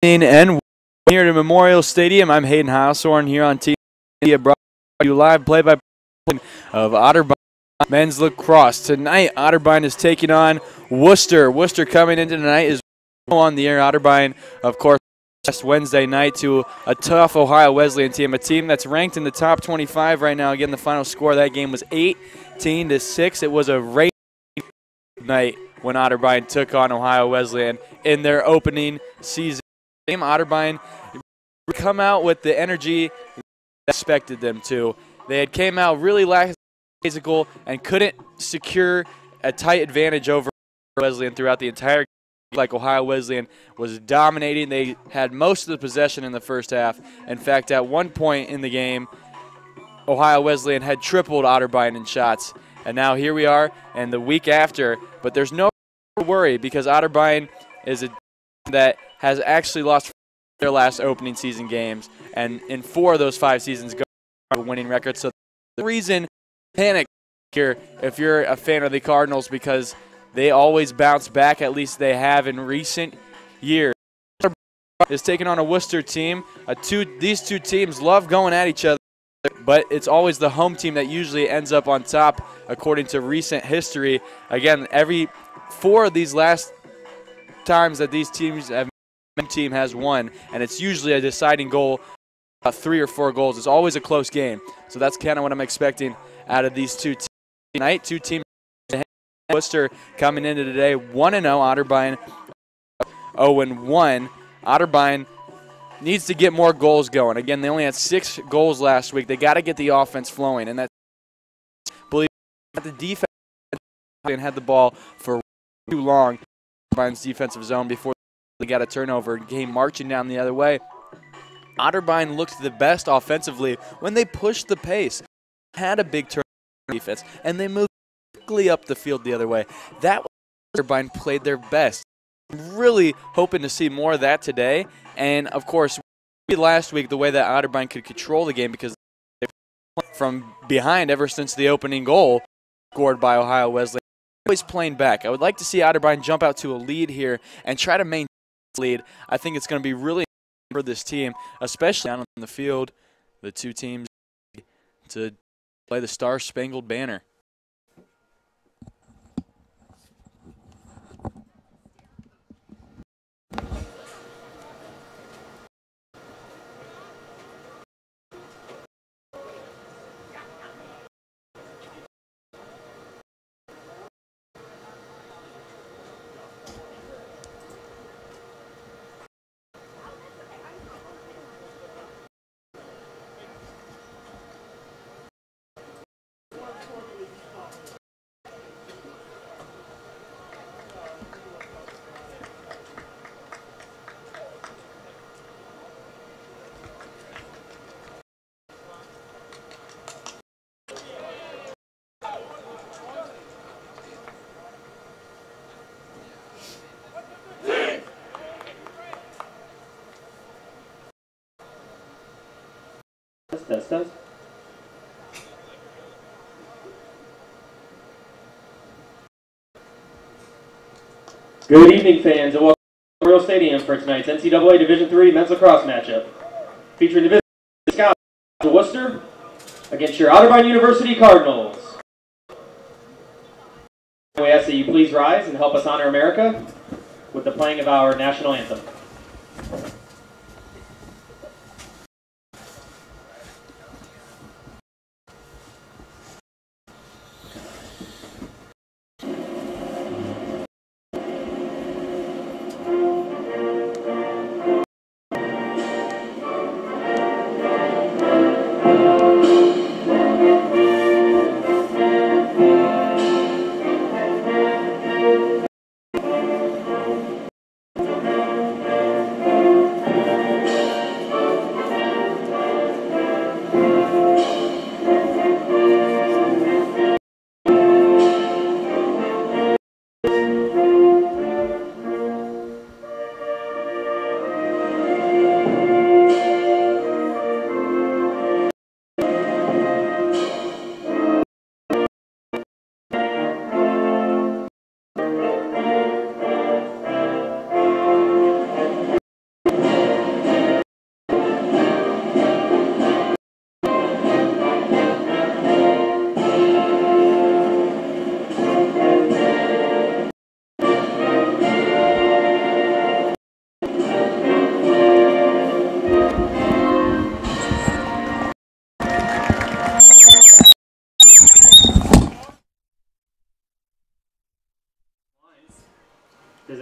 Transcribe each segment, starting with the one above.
And here at Memorial Stadium, I'm Hayden Housorn here on TV, brought to you live play-by-play of Otterbein men's lacrosse. Tonight, Otterbein is taking on Wooster. Wooster coming into tonight is on the air. Otterbein, of course, last Wednesday night to a tough Ohio Wesleyan team, a team that's ranked in the top 25 right now. Again, the final score of that game was 18-6. It was a rain night when Otterbein took on Ohio Wesleyan in their opening season. Otterbein come out with the energy that expected them to. They had came out really lackadaisical and couldn't secure a tight advantage over Wesleyan throughout the entire game. Like Ohio Wesleyan was dominating. They had most of the possession in the first half. In fact, at one point in the game, Ohio Wesleyan had tripled Otterbein in shots. And now here we are, and the week after, but there's no worry because Otterbein is a team that has actually lost their last opening season games, and in 4 of those 5 seasons go a winning record. So the reason panic here if you're a fan of the Cardinals, because they always bounce back, at least they have in recent years. Is taking on a Wooster team. These two teams love going at each other, but it's always the home team that usually ends up on top according to recent history. Again, every 4 of these last times that these teams have team has won, and it's usually a deciding goal, 3 or 4 goals. It's always a close game. So that's kind of what I'm expecting out of these two teams tonight. Two teams. Wooster coming into today 1-0, Otterbein 0-1. Otterbein needs to get more goals going. Again, they only had 6 goals last week. They got to get the offense flowing, and that's believe the defense had the ball for too long. Otterbeins defensive zone before they got a turnover and came marching down the other way. Otterbein looked the best offensively when they pushed the pace, had a big turnover defense, and they moved quickly up the field the other way. That was Otterbein played their best. Really hoping to see more of that today. And of course, last week the way that Otterbein could control the game because they from behind ever since the opening goal scored by Ohio Wesleyan. Always playing back. I would like to see Otterbein jump out to a lead here and try to maintain the lead. I think it's going to be really important for this team, especially down on the field, the two teams to play the Star-Spangled Banner. Test. Good evening, fans, and welcome to Memorial Stadium for tonight's NCAA Division III men's lacrosse matchup, featuring Division Scouts of Wooster against your Otterbein University Cardinals. We ask that you please rise and help us honor America with the playing of our national anthem.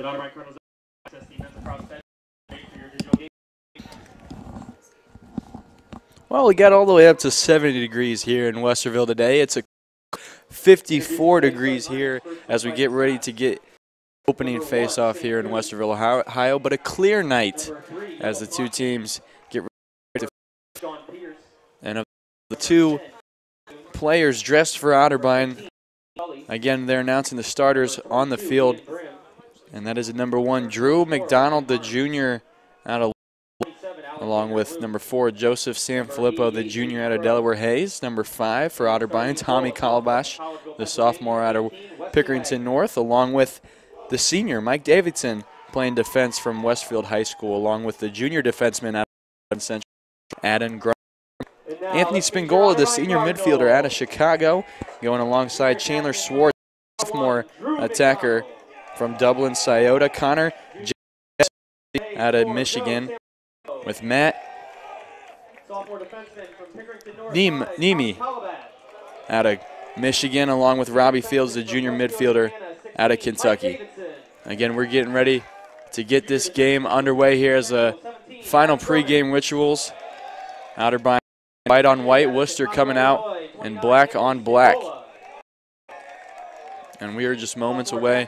Otterbein Colonels access the men's lacrosse bench for your digital game. Well, we got all the way up to 70 degrees here in Westerville today. It's a 54 degrees here as we get ready to get opening face-off here in Westerville, Ohio, but a clear night as the two teams get ready to. And of the two players dressed for Otterbein, again, they're announcing the starters on the field, and that is number 1, Drew McDonald, the junior out of, along with number 4, Joseph Sanfilippo, the junior out of Delaware Hayes. Number 5 for Otterbein, Tommy Calabash, the sophomore out of Pickerington North, along with the senior, Mike Davidson, playing defense from Westfield High School, along with the junior defenseman out of Central, Adam Grum. Anthony Spingola, the senior midfielder out of Chicago, going alongside Chandler Swartz, sophomore attacker from Dublin, Scioto. Connor out of Michigan, with Matt Nemi out of Michigan, along with Robbie Fields, the junior midfielder out of Kentucky. Again, we're getting ready to get this game underway here as a final pregame rituals. Otterbein white on white, Wooster coming out in black on black. And we are just moments away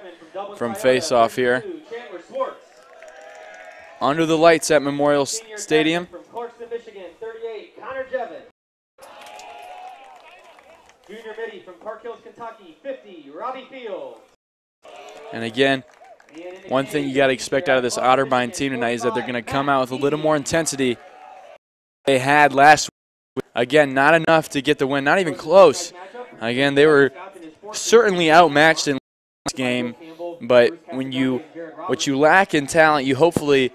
from face-off here. Under the lights at Memorial Stadium. Junior midi from Park Hills, Kentucky, 50, Robbie Fields. And again, one thing you got to expect out of this Otterbein team tonight is that they're going to come out with a little more intensity they had last week. Again, not enough to get the win, not even close. Again, they were certainly outmatched in this game, but what you lack in talent, you hopefully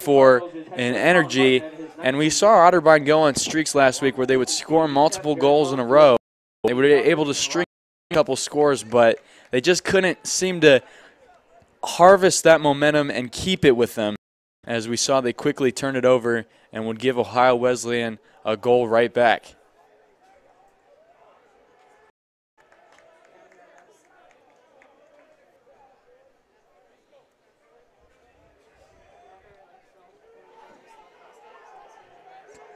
for an energy. And we saw Otterbein go on streaks last week where they would score multiple goals in a row. They were able to string a couple scores, but they just couldn't seem to harvest that momentum and keep it with them. As we saw, they quickly turned it over and would give Ohio Wesleyan a goal right back.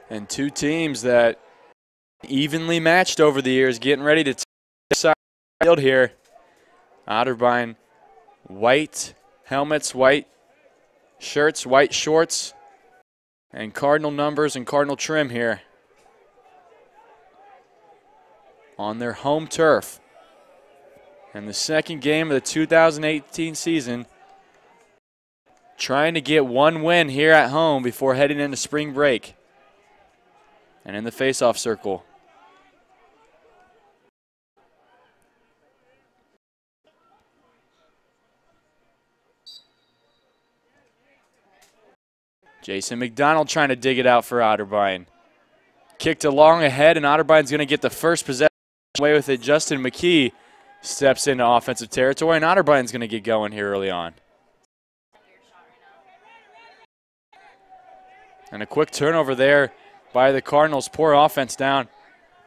And two teams that evenly matched over the years, getting ready to take the side of the field here. Otterbein, white helmets, white shirts, white shorts, and Cardinal numbers and Cardinal trim here on their home turf. And the second game of the 2018 season, trying to get one win here at home before heading into spring break. And in the face-off circle, Jason McDonald trying to dig it out for Otterbein. Kicked along ahead, and Otterbein's going to get the first possession away with it. Justin McKee steps into offensive territory, and Otterbein's going to get going here early on. And a quick turnover there by the Cardinals. Poor offense down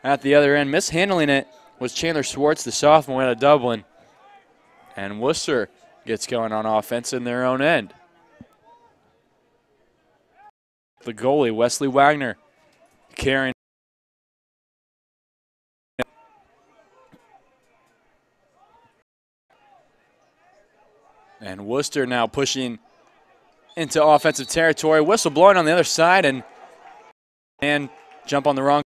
at the other end. Mishandling it was Chandler Swartz, the sophomore out of Dublin. And Wooster gets going on offense in their own end. The goalie, Wesley Wagner, carrying. And Wooster now pushing into offensive territory. Whistle blowing on the other side, and jump on the wrong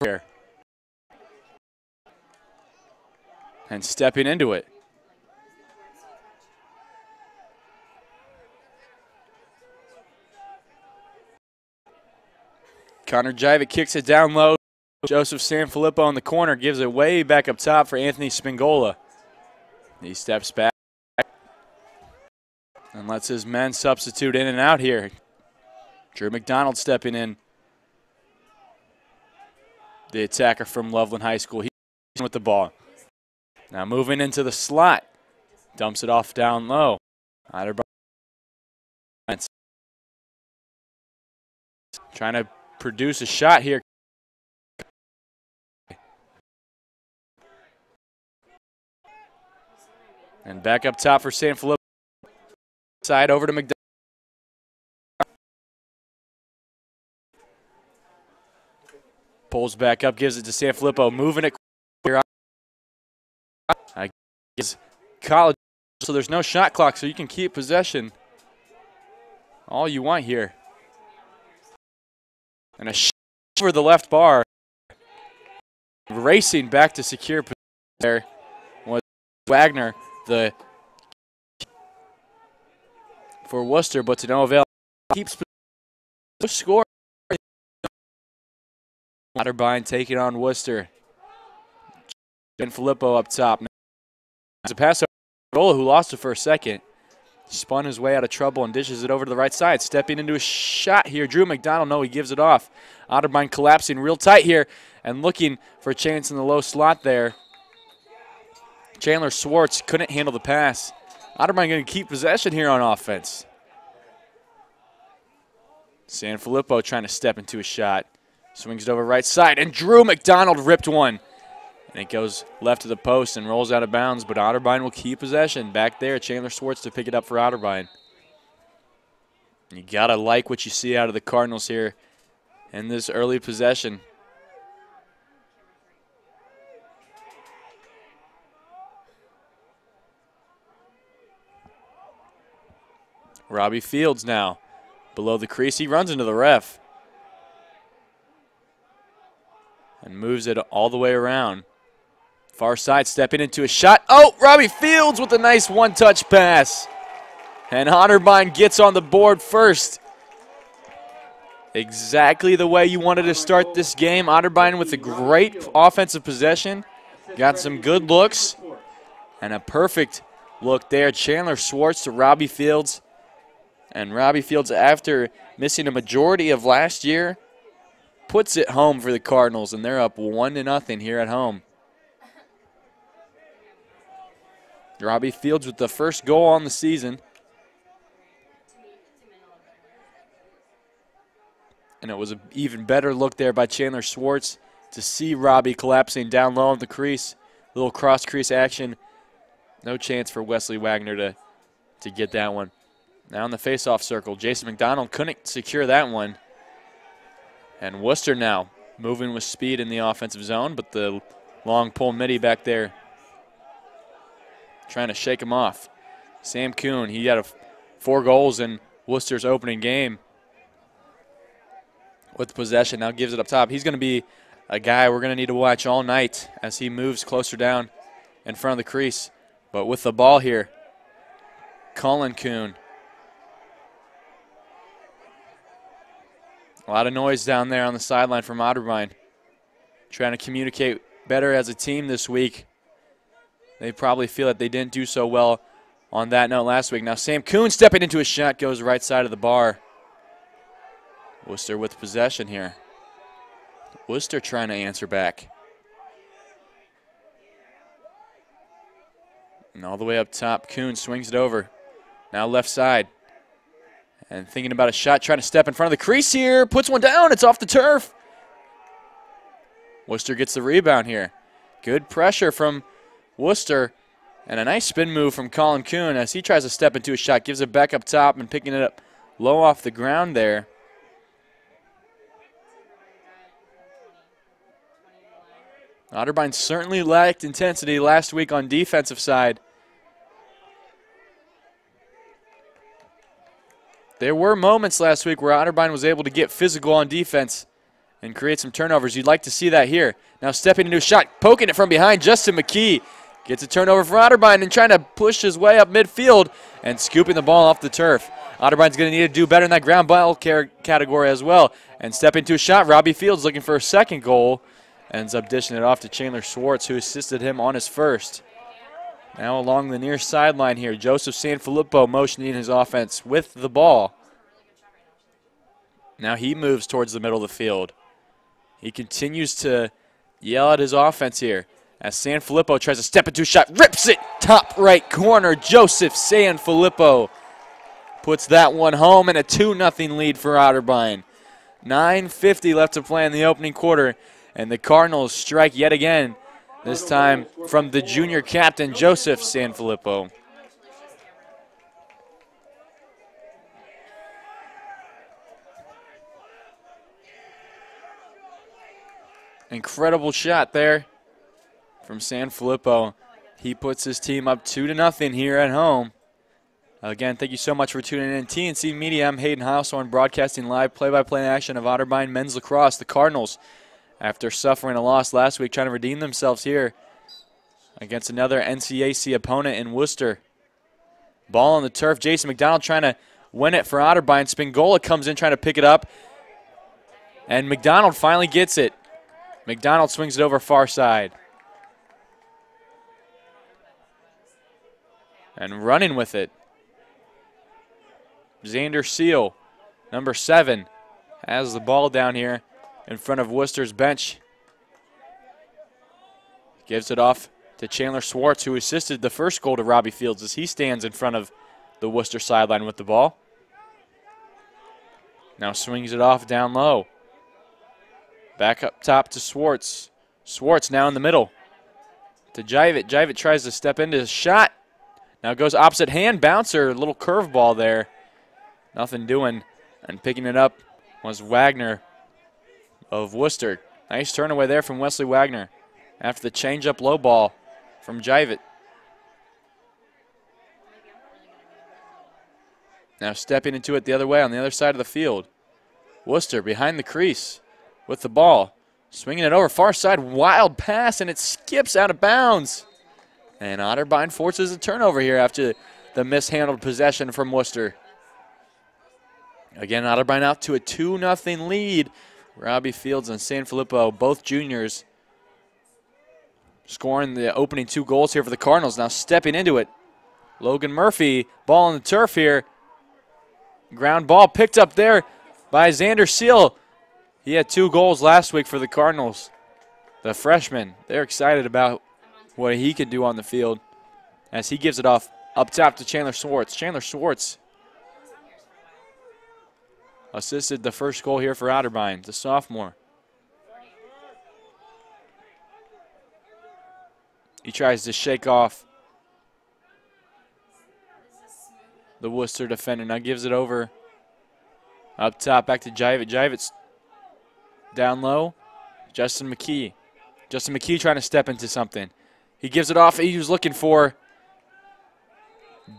here. And stepping into it. Connor Jivic kicks it down low. Joseph Sanfilippo in the corner gives it way back up top for Anthony Spingola. He steps back and lets his men substitute in and out here. Drew McDonald stepping in. The attacker from Loveland High School. He's with the ball. Now moving into the slot. Dumps it off down low. Otterbein trying to produce a shot here. And back up top for Sanfilippo. Side over to McDonald. Pulls back up, gives it to Sanfilippo, moving it here. Is college, so there's no shot clock, so you can keep possession all you want here. And a shot over the left bar. Racing back to secure possession there was Wagner, the for Wooster, but to no avail. Keeps score. Otterbein taking on Wooster. Sanfilippo up top. It's a pass over to Gola, who lost it for a second. Spun his way out of trouble and dishes it over to the right side. Stepping into a shot here. Drew McDonald, no, he gives it off. Otterbein collapsing real tight here and looking for a chance in the low slot there. Chandler Swartz couldn't handle the pass. Otterbein going to keep possession here on offense. Sanfilippo trying to step into a shot. Swings it over right side, and Drew McDonald ripped one. And it goes left to the post and rolls out of bounds, but Otterbein will keep possession. Back there, Chandler Swartz to pick it up for Otterbein. You got to like what you see out of the Cardinals here in this early possession. Robbie Fields now below the crease. He runs into the ref and moves it all the way around. Far side, stepping into a shot. Oh, Robbie Fields with a nice one-touch pass. And Otterbein gets on the board first. Exactly the way you wanted to start this game. Otterbein with a great offensive possession. Got some good looks and a perfect look there. Chandler Swartz to Robbie Fields. And Robbie Fields, after missing a majority of last year, puts it home for the Cardinals, and they're up 1-0 here at home. Robbie Fields with the first goal on the season. And it was an even better look there by Chandler Swartz to see Robbie collapsing down low on the crease. Little cross-crease action. No chance for Wesley Wagner to get that one. Now in the face-off circle, Jason McDonald couldn't secure that one. And Wooster now moving with speed in the offensive zone, but the long pull midi back there trying to shake him off. Sam Kuhn, he had 4 goals in Worcester's opening game with possession. Now gives it up top. He's going to be a guy we're going to need to watch all night as he moves closer down in front of the crease. But with the ball here, Colin Kuhn. A lot of noise down there on the sideline from Otterbein. Trying to communicate better as a team this week. They probably feel that they didn't do so well on that note last week. Now Sam Kuhn stepping into a shot, goes right side of the bar. Wooster with possession here. Wooster trying to answer back. And all the way up top, Kuhn swings it over. Now left side. And thinking about a shot, trying to step in front of the crease here. Puts one down, it's off the turf. Wooster gets the rebound here. Good pressure from Wooster. And a nice spin move from Colin Kuhn as he tries to step into a shot. Gives it back up top and picking it up low off the ground there. Otterbein certainly lacked intensity last week on defensive side. There were moments last week where Otterbein was able to get physical on defense and create some turnovers. You'd like to see that here. Now stepping into a shot, poking it from behind, Justin McKee gets a turnover for Otterbein and trying to push his way up midfield and scooping the ball off the turf. Otterbein's going to need to do better in that ground ball category as well. And stepping into a shot, Robbie Fields looking for a second goal. Ends up dishing it off to Chandler Swartz, who assisted him on his first. Now along the near sideline here, Joseph Sanfilippo motioning his offense with the ball. Now he moves towards the middle of the field. He continues to yell at his offense here as Sanfilippo tries to step into a shot, rips it, top right corner. Joseph Sanfilippo puts that one home, and a 2-0 lead for Otterbein. 9:50 left to play in the opening quarter, and the Cardinals strike yet again. This time from the junior captain, Joseph Sanfilippo. Incredible shot there from Sanfilippo. He puts his team up 2-0 here at home. Again, thank you so much for tuning in. TNC Media, I'm Hayden Householm, broadcasting live play-by-play action of Otterbein men's lacrosse. The Cardinals, after suffering a loss last week, trying to redeem themselves here against another NCAA opponent in Wooster. Ball on the turf. Jason McDonald trying to win it for Otterbein. Spingola comes in trying to pick it up, and McDonald finally gets it. McDonald swings it over far side. And running with it, Xander Seal, number 7, has the ball down here in front of Worcester's bench. Gives it off to Chandler Swartz, who assisted the first goal to Robbie Fields as he stands in front of the Worcester sideline with the ball. Now swings it off down low. Back up top to Swartz. Swartz now in the middle to Jivett. Jivett tries to step into his shot. Now goes opposite hand bouncer, little curveball there. Nothing doing, and picking it up was Wagner of Wooster. Nice turn away there from Wesley Wagner after the change-up low ball from Jivett. Now stepping into it the other way on the other side of the field. Wooster behind the crease with the ball. Swinging it over far side, wild pass, and it skips out of bounds. And Otterbein forces a turnover here after the mishandled possession from Wooster. Again, Otterbein out to a 2-0 lead. Robbie Fields and Sanfilippo, both juniors, scoring the opening 2 goals here for the Cardinals. Now stepping into it, Logan Murphy, ball on the turf here. Ground ball picked up there by Xander Seal. He had 2 goals last week for the Cardinals. The freshman, they're excited about what he can do on the field as he gives it off up top to Chandler Swartz. Chandler Swartz assisted the first goal here for Otterbein, the sophomore. He tries to shake off the Worcester defender. Now gives it over up top back to Jivett. Jivett's down low. Justin McKee. Justin McKee trying to step into something. He gives it off. He was looking for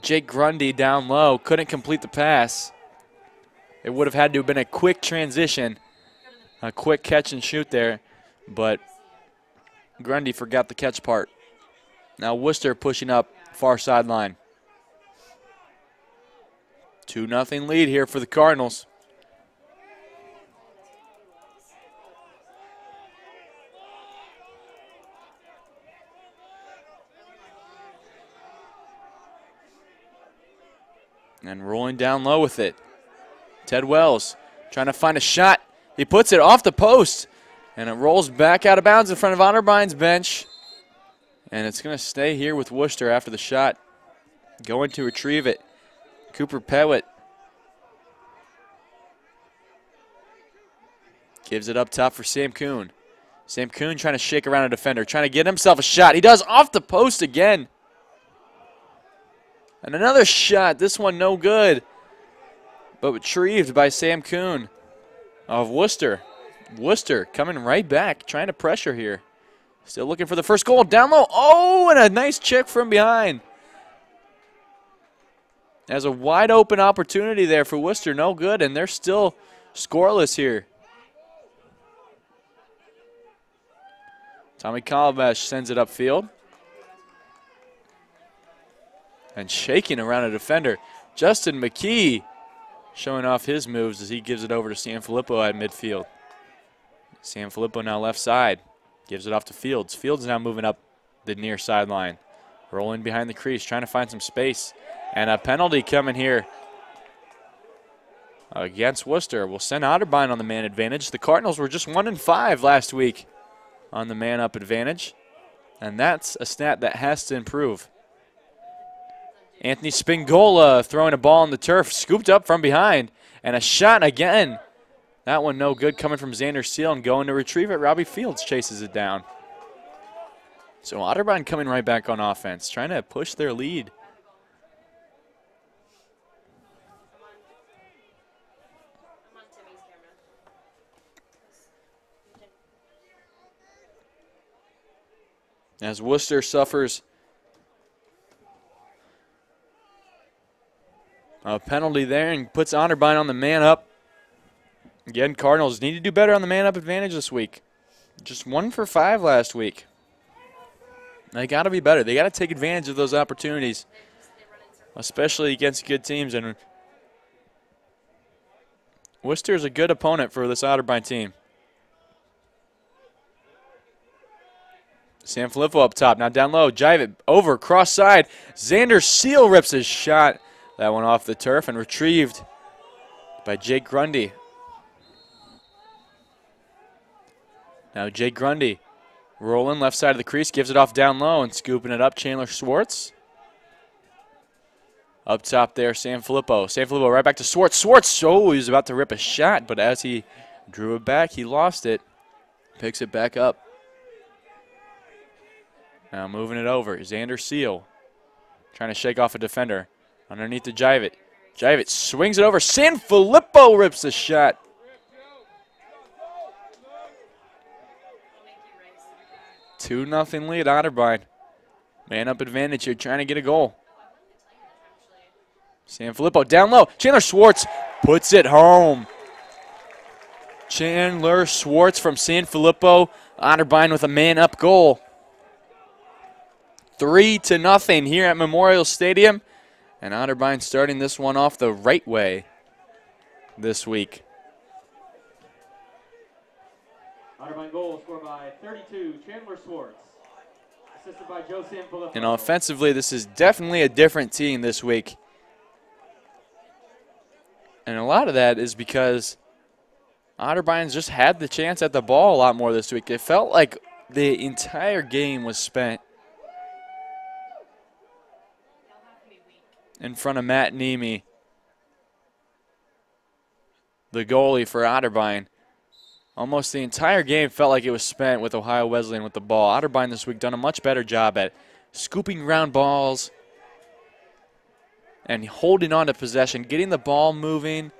Jake Grundy down low. Couldn't complete the pass. It would have had to have been a quick transition, a quick catch and shoot there, but Grundy forgot the catch part. Now Worcester pushing up far sideline. 2-0 lead here for the Cardinals. And rolling down low with it. Ted Wells trying to find a shot. He puts it off the post, and it rolls back out of bounds in front of Otterbein's bench. And it's going to stay here with Wooster after the shot. Going to retrieve it, Cooper Pewitt. Gives it up top for Sam Kuhn. Sam Kuhn trying to shake around a defender, trying to get himself a shot. He does, off the post again. And another shot, this one no good, but retrieved by Sam Kuhn of Wooster. Wooster coming right back, trying to pressure here. Still looking for the first goal, down low. Oh, and a nice check from behind. There's a wide open opportunity there for Wooster, no good, and they're still scoreless here. Tommy Calabash sends it upfield. And shaking around a defender. Justin McKee showing off his moves as he gives it over to Sanfilippo at midfield. Sanfilippo now left side. Gives it off to Fields. Fields now moving up the near sideline. Rolling behind the crease, trying to find some space. And a penalty coming here against Wooster. Will send Otterbein on the man advantage. The Cardinals were just 1-5 last week on the man-up advantage. And that's a stat that has to improve. Anthony Spingola throwing a ball on the turf, scooped up from behind, and a shot again. That one no good, coming from Xander Seal, and going to retrieve it. Robbie Fields chases it down. So Otterbein coming right back on offense, trying to push their lead. as Wooster suffers a penalty there and puts Otterbein on the man up. Again, Cardinals need to do better on the man up advantage this week. Just 1 for 5 last week. They got to be better. They got to take advantage of those opportunities, especially against good teams. And Wooster is a good opponent for this Otterbein team. Sanfilippo up top, now down low. Jive it over, cross side. Xander Seal rips his shot. That one off the turf and retrieved by Jake Grundy. Now Jake Grundy rolling left side of the crease, gives it off down low and scooping it up. Chandler Schwartz. Up top there, Sanfilippo. Sanfilippo right back to Schwartz. Schwartz, oh, he was about to rip a shot, but as he drew it back, he lost it. Picks it back up. Now moving it over, Xander Seal trying to shake off a defender. Underneath to Jive it. Jive it swings it over. Sanfilippo rips the shot. Two 2-0 lead, Otterbein. Man up advantage here, trying to get a goal. Sanfilippo down low. Chandler Schwartz puts it home. Chandler Schwartz from Sanfilippo. Otterbein with a man-up goal. 3-0 here at Memorial Stadium. And Otterbein starting this one off the right way this week. Otterbein goal scored by 32, Chandler Schwartz. Assisted by Joe Sanfilippo. And offensively, this is definitely a different team this week. And a lot of that is because Otterbein's just had the chance at the ball a lot more this week. It felt like the entire game was spent in front of Matt Nemi, the goalie for Otterbein. Almost the entire game felt like it was spent with Ohio Wesleyan with the ball. Otterbein this week done a much better job at scooping round balls and holding on to possession, getting the ball moving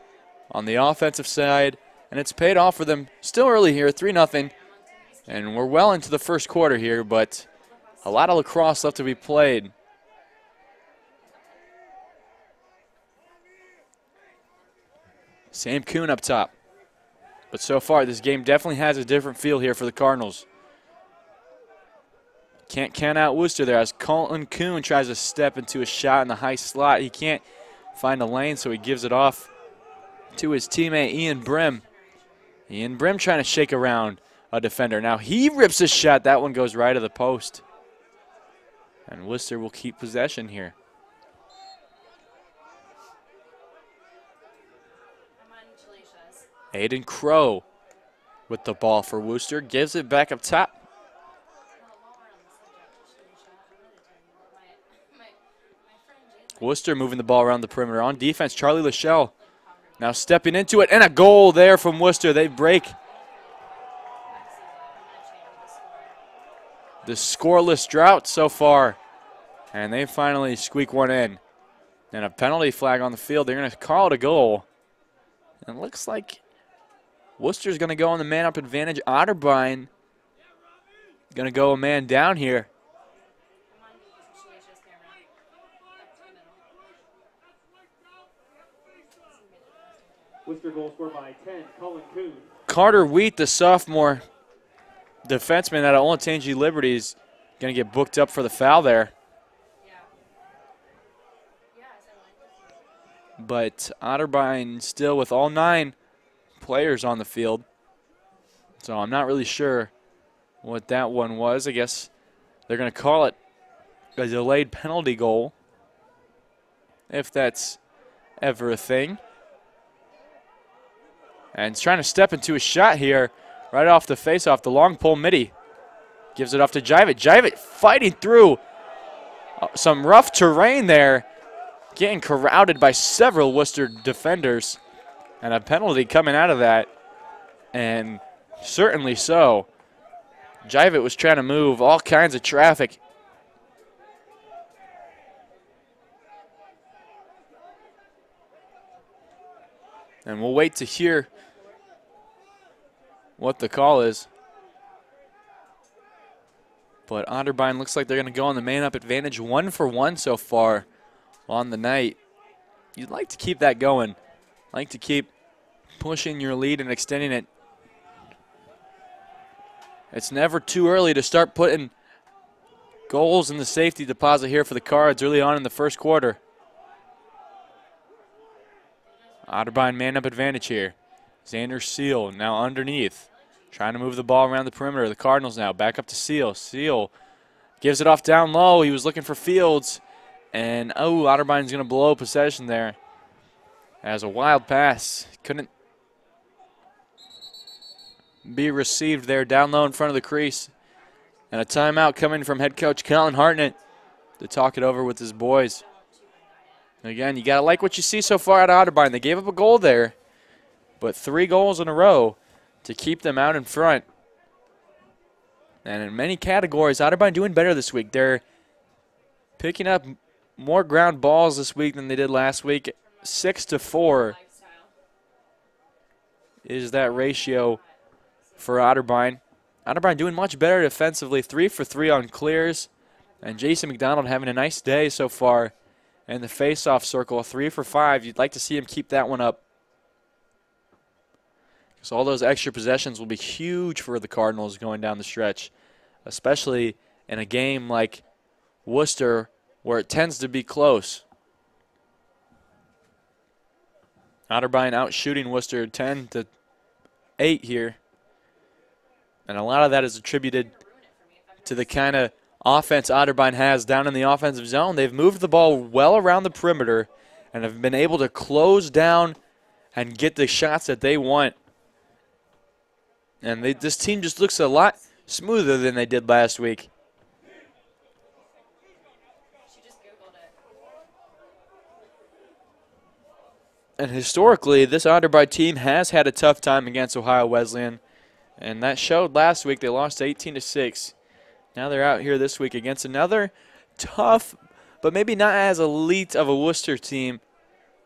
on the offensive side, and it's paid off for them. Still early here, 3-0, and we're well into the first quarter here, but a lot of lacrosse left to be played. Sam Kuhn up top. But so far, this game definitely has a different feel here for the Cardinals. Can't count out Wooster there as Colin Kuhn tries to step into a shot in the high slot. He can't find a lane, so he gives it off to his teammate Ian Brim. Ian Brim trying to shake around a defender. Now he rips a shot. That one goes right of the post. And Wooster will keep possession here. Aiden Crow with the ball for Wooster. Gives it back up top. Wooster moving the ball around the perimeter. On defense, Charlie Lachelle now stepping into it. And a goal there from Wooster. They break the scoreless drought so far. And they finally squeak one in. And a penalty flag on the field. They're going to call it a goal. And it looks like Wooster's going to go on the man-up advantage. Otterbein going to go a man down here. Wooster goal scored by 10, Colin Kuhn. Carter Wheat, the sophomore defenseman out of Olentangy Liberty, is going to get booked up for the foul there. But Otterbein still with all 9 players on the field. So I'm not really sure what that one was. I guess they're going to call it a delayed penalty goal, if that's ever a thing. And he's trying to step into a shot here right off the face-off. The long pole midi gives it off to Jive It. Jive It fighting through some rough terrain there, getting crowded by several Wooster defenders. And a penalty coming out of that, and certainly so. Jive It was trying to move all kinds of traffic. And we'll wait to hear what the call is. But Otterbein looks like they're going to go on the man-up advantage, 1-for-1 so far on the night. You'd like to keep that going. Like to keep pushing your lead and extending it. It's never too early to start putting goals in the safety deposit here for the Cards early on in the first quarter. Otterbein man-up advantage here. Xander Seal now underneath, trying to move the ball around the perimeter. The Cardinals now back up to Seal. Seal gives it off down low. He was looking for Fields. And, oh, Otterbein's going to blow possession there. As a wild pass. Couldn't be received there down low in front of the crease. And a timeout coming from head coach Colin Hartnett to talk it over with his boys. Again, you got to like what you see so far out of Otterbein. They gave up a goal there, but 3 goals in a row to keep them out in front. And in many categories, Otterbein doing better this week. They're picking up more ground balls this week than they did last week. 6-4 is that ratio for Otterbein. Otterbein doing much better defensively, 3 for 3 on clears. And Jason McDonald having a nice day so far in the face-off circle, 3 for 5. You'd like to see him keep that one up. So all those extra possessions will be huge for the Cardinals going down the stretch, especially in a game like Wooster where it tends to be close. Otterbein out shooting Wooster 10-8 here. And a lot of that is attributed to the kind of offense Otterbein has down in the offensive zone. They've moved the ball well around the perimeter and have been able to close down and get the shots that they want. And this team just looks a lot smoother than they did last week. And historically, this Otterbein team has had a tough time against Ohio Wesleyan. And that showed last week. They lost 18-6. Now they're out here this week against another tough, but maybe not as elite of a Wooster team.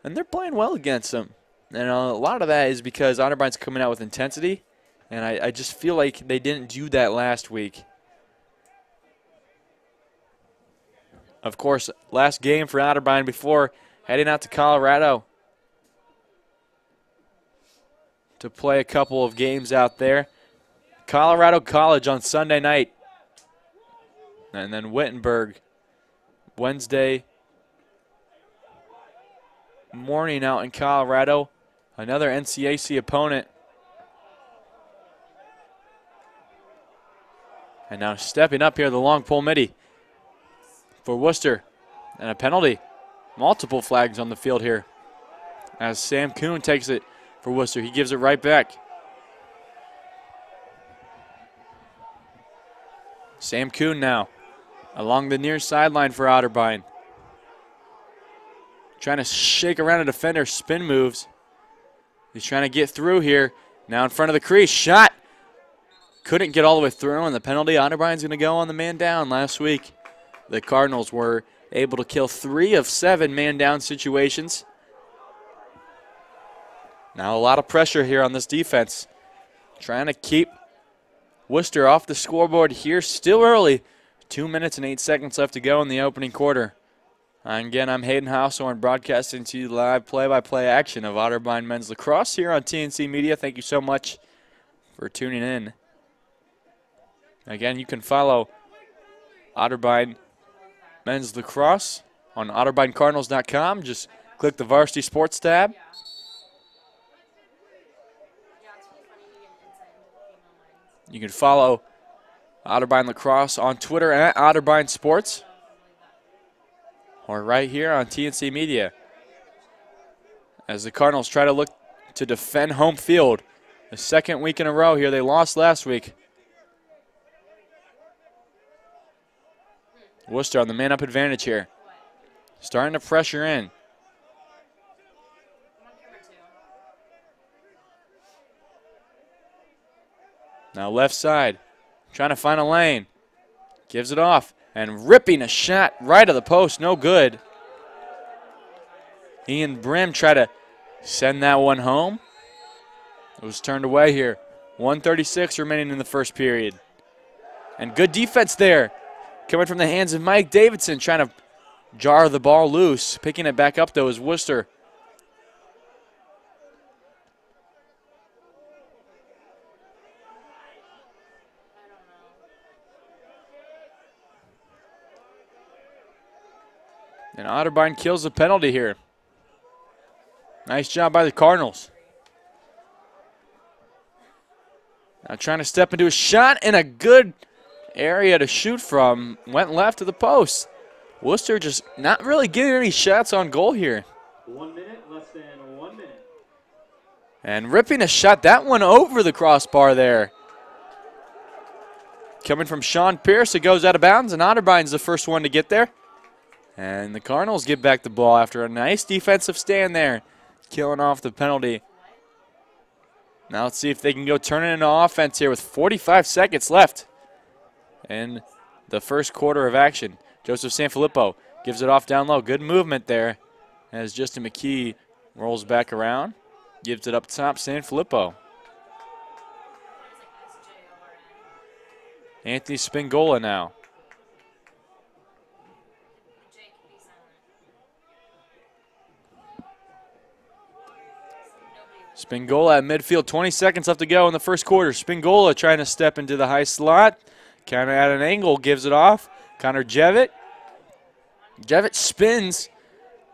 And they're playing well against them. And a lot of that is because Otterbein's coming out with intensity. And I just feel like they didn't do that last week. Of course, last game for Otterbein before heading out to Colorado to play a couple of games out there. Colorado College on Sunday night. And then Wittenberg Wednesday morning out in Colorado. Another NCAA opponent. And now stepping up here, the long pole midi for Wooster. And a penalty. Multiple flags on the field here. As Sam Kuhn takes it for Wooster. He gives it right back. Sam Kuhn now along the near sideline for Otterbein. Trying to shake around a defender, spin moves. He's trying to get through here. Now in front of the crease, shot. Couldn't get all the way through, and the penalty, Otterbein's going to go on the man down. Last week, the Cardinals were able to kill 3 of 7 man down situations. Now a lot of pressure here on this defense. Trying to keep Wooster off the scoreboard here. Still early. 2 minutes and 8 seconds left to go in the opening quarter. And again, I'm Hayden Houshorn broadcasting to you live play-by-play action of Otterbein men's lacrosse here on TNC Media. Thank you so much for tuning in. Again, you can follow Otterbein men's lacrosse on OtterBeinCardinals.com. Just click the Varsity Sports tab. You can follow Otterbein Lacrosse on Twitter at Otterbein Sports, or right here on TNC Media. As the Cardinals try to look to defend home field. The second week in a row here. They lost last week. Wooster on the man-up advantage here. Starting to pressure in. Now left side, trying to find a lane. Gives it off and ripping a shot right of the post, no good. Ian Brim tried to send that one home. It was turned away here. 1:36 remaining in the first period. And good defense there. Coming from the hands of Mike Davidson, trying to jar the ball loose. Picking it back up, though, is Wooster. And Otterbein kills the penalty here. Nice job by the Cardinals. Now trying to step into a shot and a good area to shoot from. Went left to the post. Wooster just not really getting any shots on goal here. 1 minute, less than 1 minute. And ripping a shot, that one over the crossbar there. Coming from Sean Pierce, it goes out of bounds, and Otterbein's the first one to get there. And the Cardinals get back the ball after a nice defensive stand there, killing off the penalty. Now let's see if they can go turn it into offense here with 45 seconds left in the first quarter of action. Joseph Sanfilippo gives it off down low. Good movement there as Justin McKee rolls back around. Gives it up top, Sanfilippo. Anthony Spingola now. Spingola at midfield, 20 seconds left to go in the first quarter. Spingola trying to step into the high slot. Kind of at an angle, gives it off. Connor Jevitt. Jevitt spins.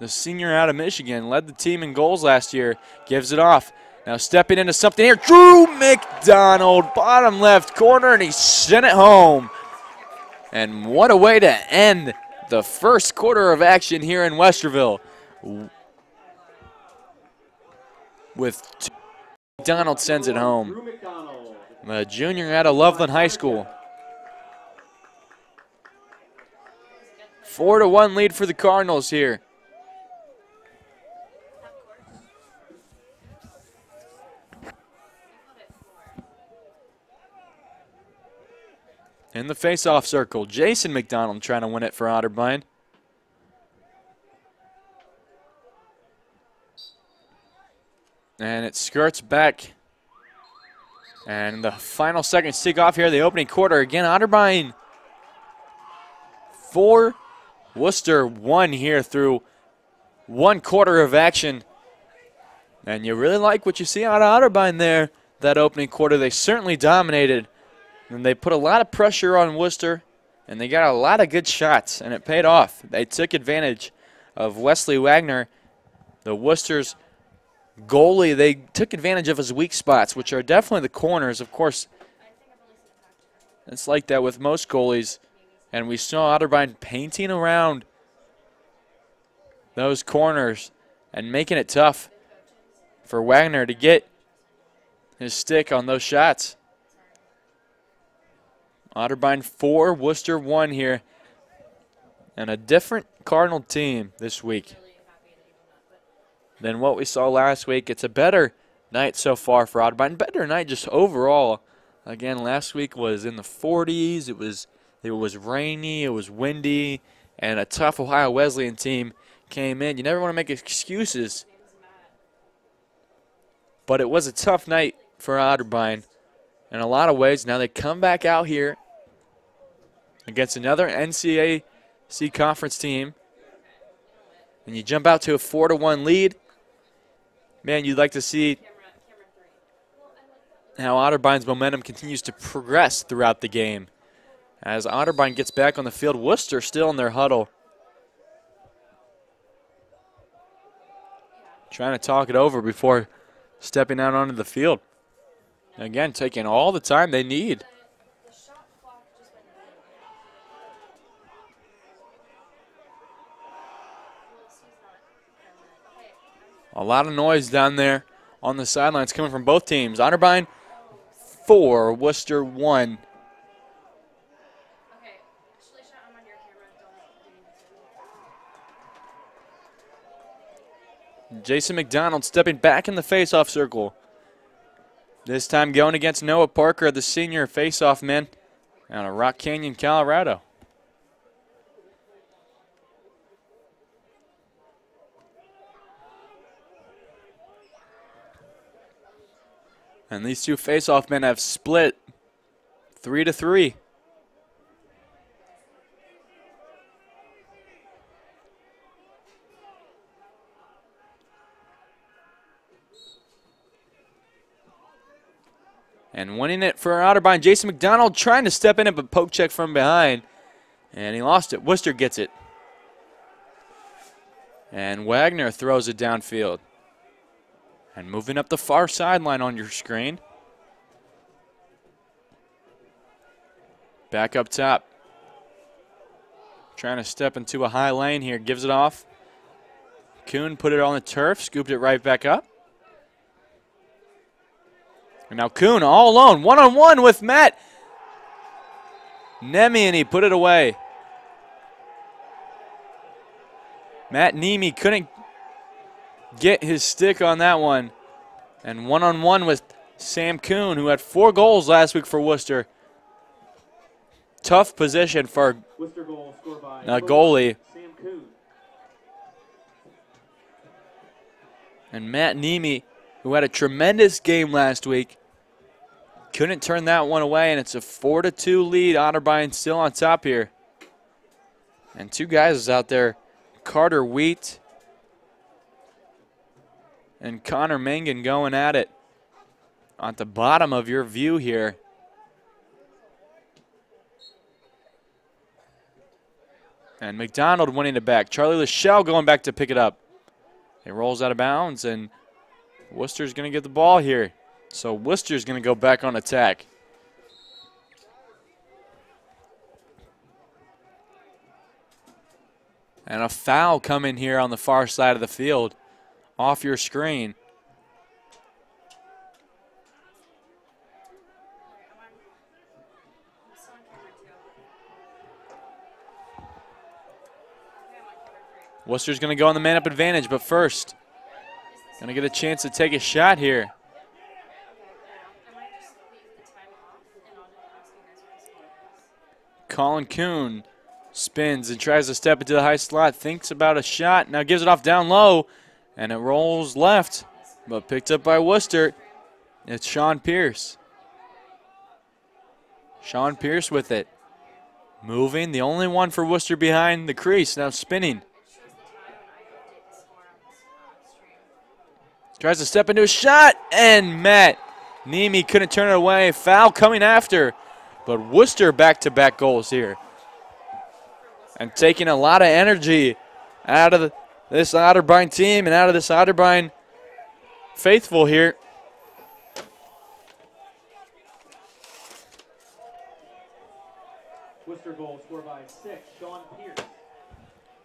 The senior out of Michigan, led the team in goals last year. Gives it off. Now stepping into something here. Drew McDonald, bottom left corner, and he sent it home. And what a way to end the first quarter of action here in Westerville. With McDonald sends it home. The junior out of Loveland High School. 4-1 lead for the Cardinals here. In the face-off circle, Jason McDonald trying to win it for Otterbein. And it skirts back. And the final seconds tick off here, the opening quarter. Again, Otterbein 4, Wooster 1 here through 1 quarter of action. And you really like what you see out of Otterbein there, that opening quarter. They certainly dominated. And they put a lot of pressure on Wooster, and they got a lot of good shots, and it paid off. They took advantage of Wesley Wagner, the Worcester's goalie. They took advantage of his weak spots, which are definitely the corners. Of course, it's like that with most goalies. And we saw Otterbein painting around those corners and making it tough for Wagner to get his stick on those shots. Otterbein 4, Wooster 1 here. And a different Cardinal team this week than what we saw last week. It's a better night so far for Otterbein. Better night just overall. Again, last week was in the 40s. It was rainy. It was windy. And a tough Ohio Wesleyan team came in. You never want to make excuses. But it was a tough night for Otterbein in a lot of ways. Now they come back out here against another NCAA conference team. And you jump out to a 4-1 lead. Man, you'd like to see how Otterbein's momentum continues to progress throughout the game. As Otterbein gets back on the field, Wooster still in their huddle. Trying to talk it over before stepping out onto the field. Again, taking all the time they need. A lot of noise down there on the sidelines coming from both teams. Otterbein 4, Wooster 1. Jason McDonald stepping back in the face-off circle. This time going against Noah Parker, the senior face-off man out of Rock Canyon, Colorado. And these two face-off men have split 3-3. And winning it for Otterbein, Jason McDonald trying to step in it, but poke check from behind. And he lost it. Wooster gets it. And Wagner throws it downfield. And moving up the far sideline on your screen. Back up top. Trying to step into a high lane here. Gives it off. Kuhn put it on the turf. Scooped it right back up. And now Kuhn all alone. One-on-one with Matt Nemi, and he put it away. Matt Nemi couldn't get his stick on that one. And one-on-one with Sam Kuhn, who had 4 goals last week for Wooster. Tough position for Wooster goal scored by a goalie. Sam Kuhn. And Matt Nemi, who had a tremendous game last week, couldn't turn that one away, and it's a 4-2 lead. Otterbein still on top here. And 2 guys out there, Carter Wheat and Connor Mangan, going at it at the bottom of your view here. And McDonald winning it back. Charlie Lachelle going back to pick it up. It rolls out of bounds, and Worcester's going to get the ball here. So Worcester's going to go back on attack. And a foul coming here on the far side of the field off your screen. Worcester's going to go on the man-up advantage, but first, going to get a chance to take a shot here. Colin Kuhn spins and tries to step into the high slot, thinks about a shot, now gives it off down low, and it rolls left, but picked up by Wooster. It's Sean Pierce. Sean Pierce with it. Moving, the only one for Wooster behind the crease, now spinning. Tries to step into a shot, and Matt Nemi couldn't turn it away. Foul coming after. But Wooster back-to-back goals here. And taking a lot of energy out of this Otterbein team and out of this Otterbein faithful here. Wooster goal scored by 6, Sean Pierce.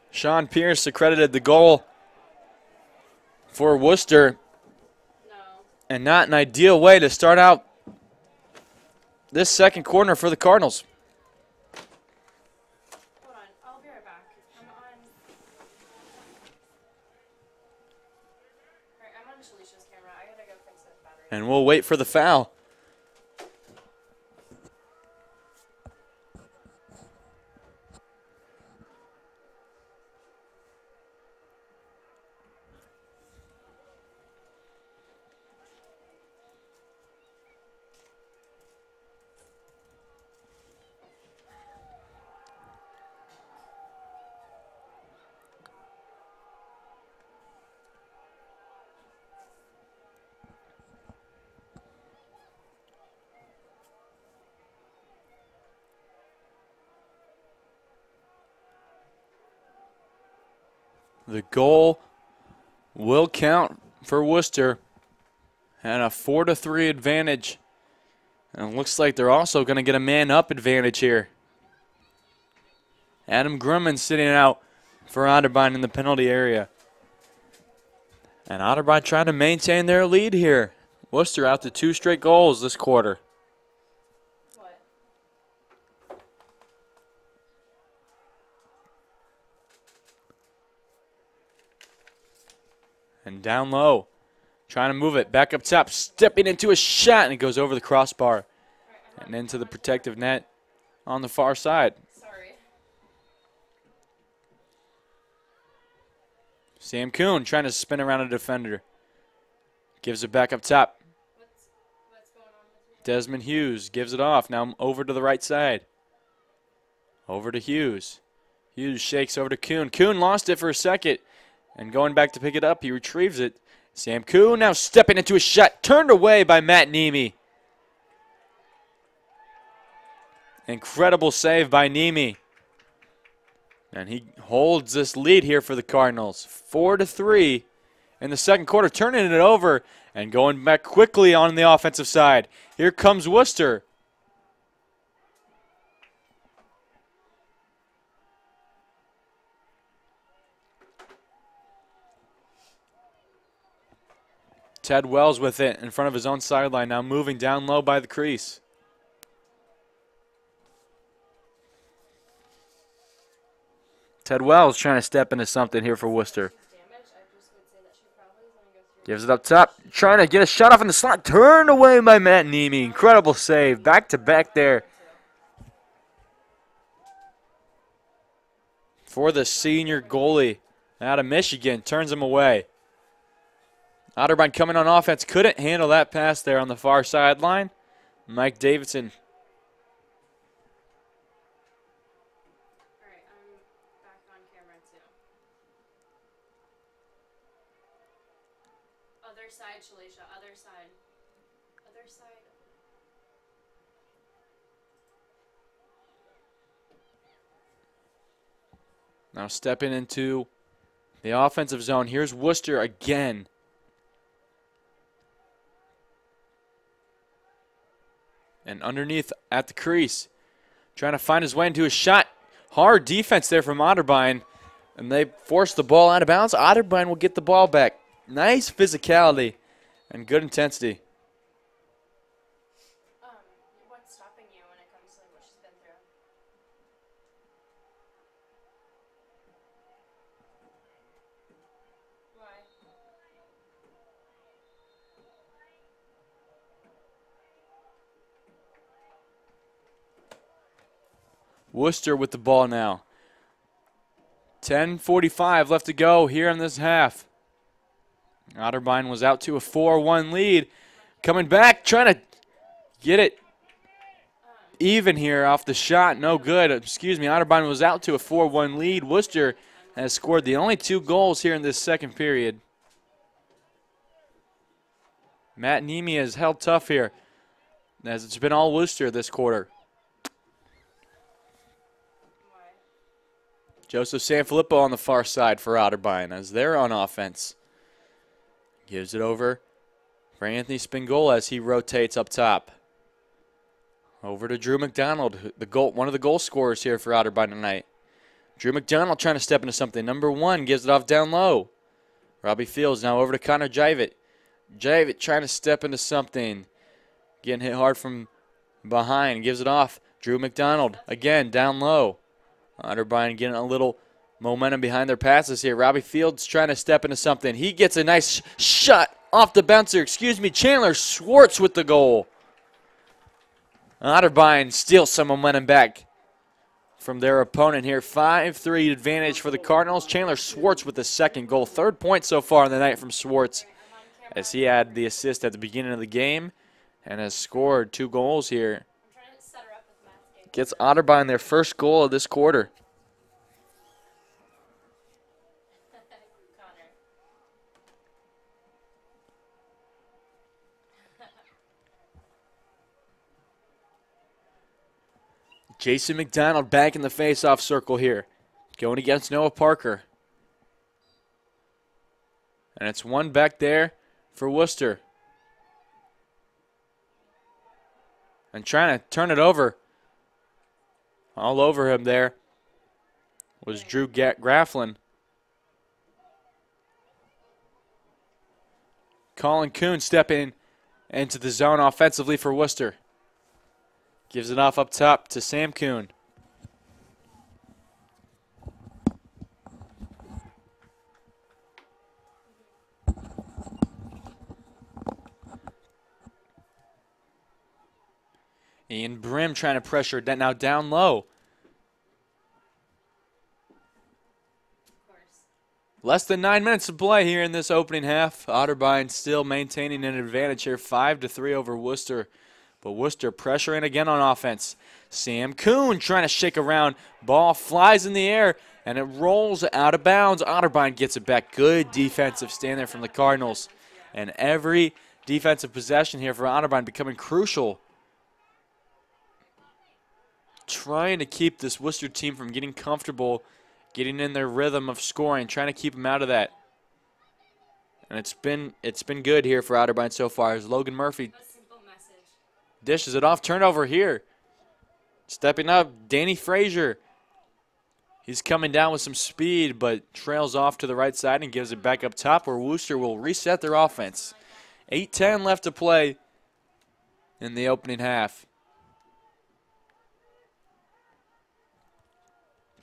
Sean Pierce accredited the goal for Wooster. And not an ideal way to start out this second quarter for the Cardinals. Hold on, I'll be right back. I'm on Shalisha's camera. I gotta go fix the battery. And we'll wait for the foul. The goal will count for Wooster, and a 4-3 advantage. And it looks like they're also going to get a man-up advantage here. Adam Grumman sitting out for Otterbein in the penalty area. And Otterbein trying to maintain their lead here. Wooster out to 2 straight goals this quarter. And down low, trying to move it back up top, stepping into a shot, and it goes over the crossbar and into the protective net on the far side. Sorry. Sam Kuhn trying to spin around a defender. Gives it back up top. What's going on with me? Desmond Hughes gives it off. Now over to the right side. Over to Hughes. Hughes shakes over to Kuhn. Kuhn lost it for a second. And going back to pick it up, he retrieves it. Sam Kuhn now stepping into a shot, turned away by Matt Nemi. Incredible save by Nemi. And he holds this lead here for the Cardinals. 4-3 in the second quarter, turning it over and going back quickly on the offensive side. Here comes Wooster. Ted Wells with it in front of his own sideline, now moving down low by the crease. Ted Wells trying to step into something here for Wooster. Gives it up top, trying to get a shot off in the slot. Turned away by Matt Nemi. Incredible save, back to back there for the senior goalie out of Michigan. Turns him away. Otterbein coming on offense, couldn't handle that pass there on the far sideline. Mike Davidson. All right, I'm back on camera too. Other side, Shalisha. Other side. Other side. Now stepping into the offensive zone. Here's Wooster again. And underneath at the crease, trying to find his way into a shot. Hard defense there from Otterbein, and they force the ball out of bounds. Otterbein will get the ball back. Nice physicality and good intensity. What's stopping you when it comes to what she's been through? Why? Wooster with the ball now. 10:45 left to go here in this half. Otterbein was out to a 4-1 lead. Coming back, trying to get it even here off the shot. No good. Excuse me, Otterbein was out to a 4-1 lead. Wooster has scored the only 2 goals here in this second period. Matt Nemi has held tough here, as it's been all Wooster this quarter. Joseph Sanfilippo on the far side for Otterbein as they're on offense. Gives it over for Anthony Spingola as he rotates up top. Over to Drew McDonald, one of the goal scorers here for Otterbein tonight. Drew McDonald trying to step into something. Number 1 gives it off down low. Robbie Fields now over to Connor Javit. Javit trying to step into something. Getting hit hard from behind. Gives it off. Drew McDonald again down low. Otterbein getting a little momentum behind their passes here. Robbie Fields trying to step into something. He gets a nice shot off the bouncer. Chandler Schwartz with the goal. Otterbein steals some momentum back from their opponent here. 5-3 advantage for the Cardinals. Chandler Schwartz with the second goal. 3rd point so far in the night from Schwartz, as he had the assist at the beginning of the game and has scored 2 goals here. Gets Otterbein their first goal of this quarter. Jason McDonald back in the face-off circle here, going against Noah Parker. And it's one back there for Wooster. And trying to turn it over. All over him there was Drew Grafflin. Colin Kuhn stepping into the zone offensively for Wooster. Gives it off up top to Sam Kuhn. Ian Brim trying to pressure that now down low. Less than 9 minutes to play here in this opening half. Otterbein still maintaining an advantage here, 5-3 over Wooster. But Wooster pressuring again on offense. Sam Kuhn trying to shake around. Ball flies in the air, and it rolls out of bounds. Otterbein gets it back. Good defensive stand there from the Cardinals. And every defensive possession here for Otterbein becoming crucial trying to keep this Wooster team from getting comfortable, getting in their rhythm of scoring, trying to keep them out of that. And it's been good here for Otterbein so far as Logan Murphy dishes it off. Turnover here. Stepping up, Danny Frazier. He's coming down with some speed, but trails off to the right side and gives it back up top where Wooster will reset their offense. 8:10 left to play in the opening half.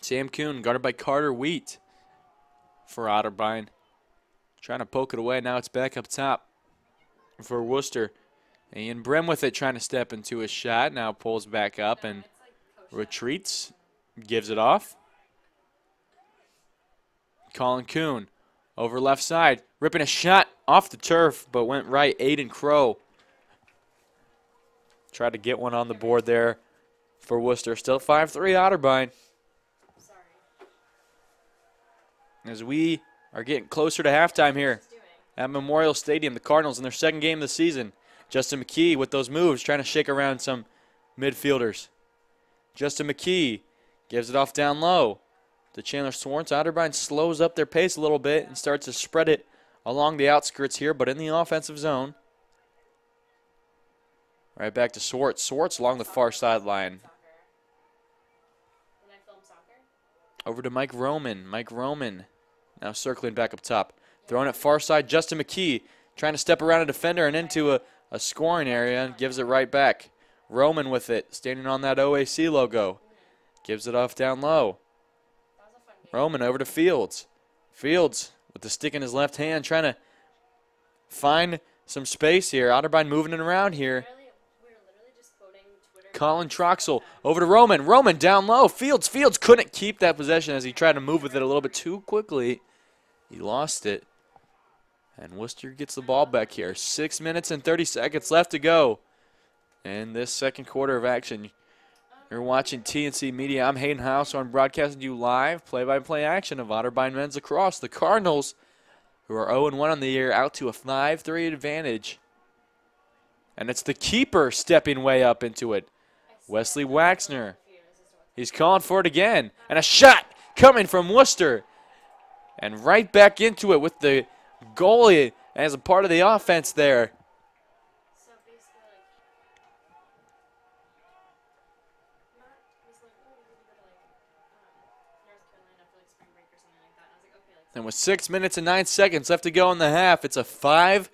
Sam Kuhn guarded by Carter Wheat for Otterbein. Trying to poke it away. Now it's back up top for Wooster. Ian Brim with it, trying to step into his shot. Now pulls back up and retreats. Gives it off. Colin Kuhn over left side. Ripping a shot off the turf, but went right. Aiden Crow tried to get one on the board there for Wooster. Still 5-3 Otterbein. As we are getting closer to halftime here at Memorial Stadium, the Cardinals in their second game of the season. Justin McKee with those moves, trying to shake around some midfielders. Justin McKee gives it off down low to Chandler Swartz. Otterbein slows up their pace a little bit and starts to spread it along the outskirts here, but in the offensive zone. Right back to Swartz. Swartz along the far sideline. Over to Mike Roman. Mike Roman now circling back up top. Throwing it far side, Justin McKee trying to step around a defender and into a scoring area and gives it right back. Roman with it, standing on that OAC logo. Gives it off down low. Roman over to Fields. Fields with the stick in his left hand, trying to find some space here. Otterbein moving it around here. Colin Troxel over to Roman. Roman down low. Fields couldn't keep that possession as he tried to move with it a little bit too quickly. He lost it. And Wooster gets the ball back here. 6 minutes and 30 seconds left to go in this second quarter of action. You're watching TNC Media. I'm Hayden House. I'm broadcasting you live play-by-play action of Otterbein men's lacrosse. The Cardinals, who are 0-1 on the year, out to a 5-3 advantage. And it's the keeper stepping way up into it. Wesley Waxner. He's calling for it again. And a shot coming from Wooster. And right back into it with the goalie as a part of the offense there. And with 6 minutes and 9 seconds left to go in the half, it's a 5-4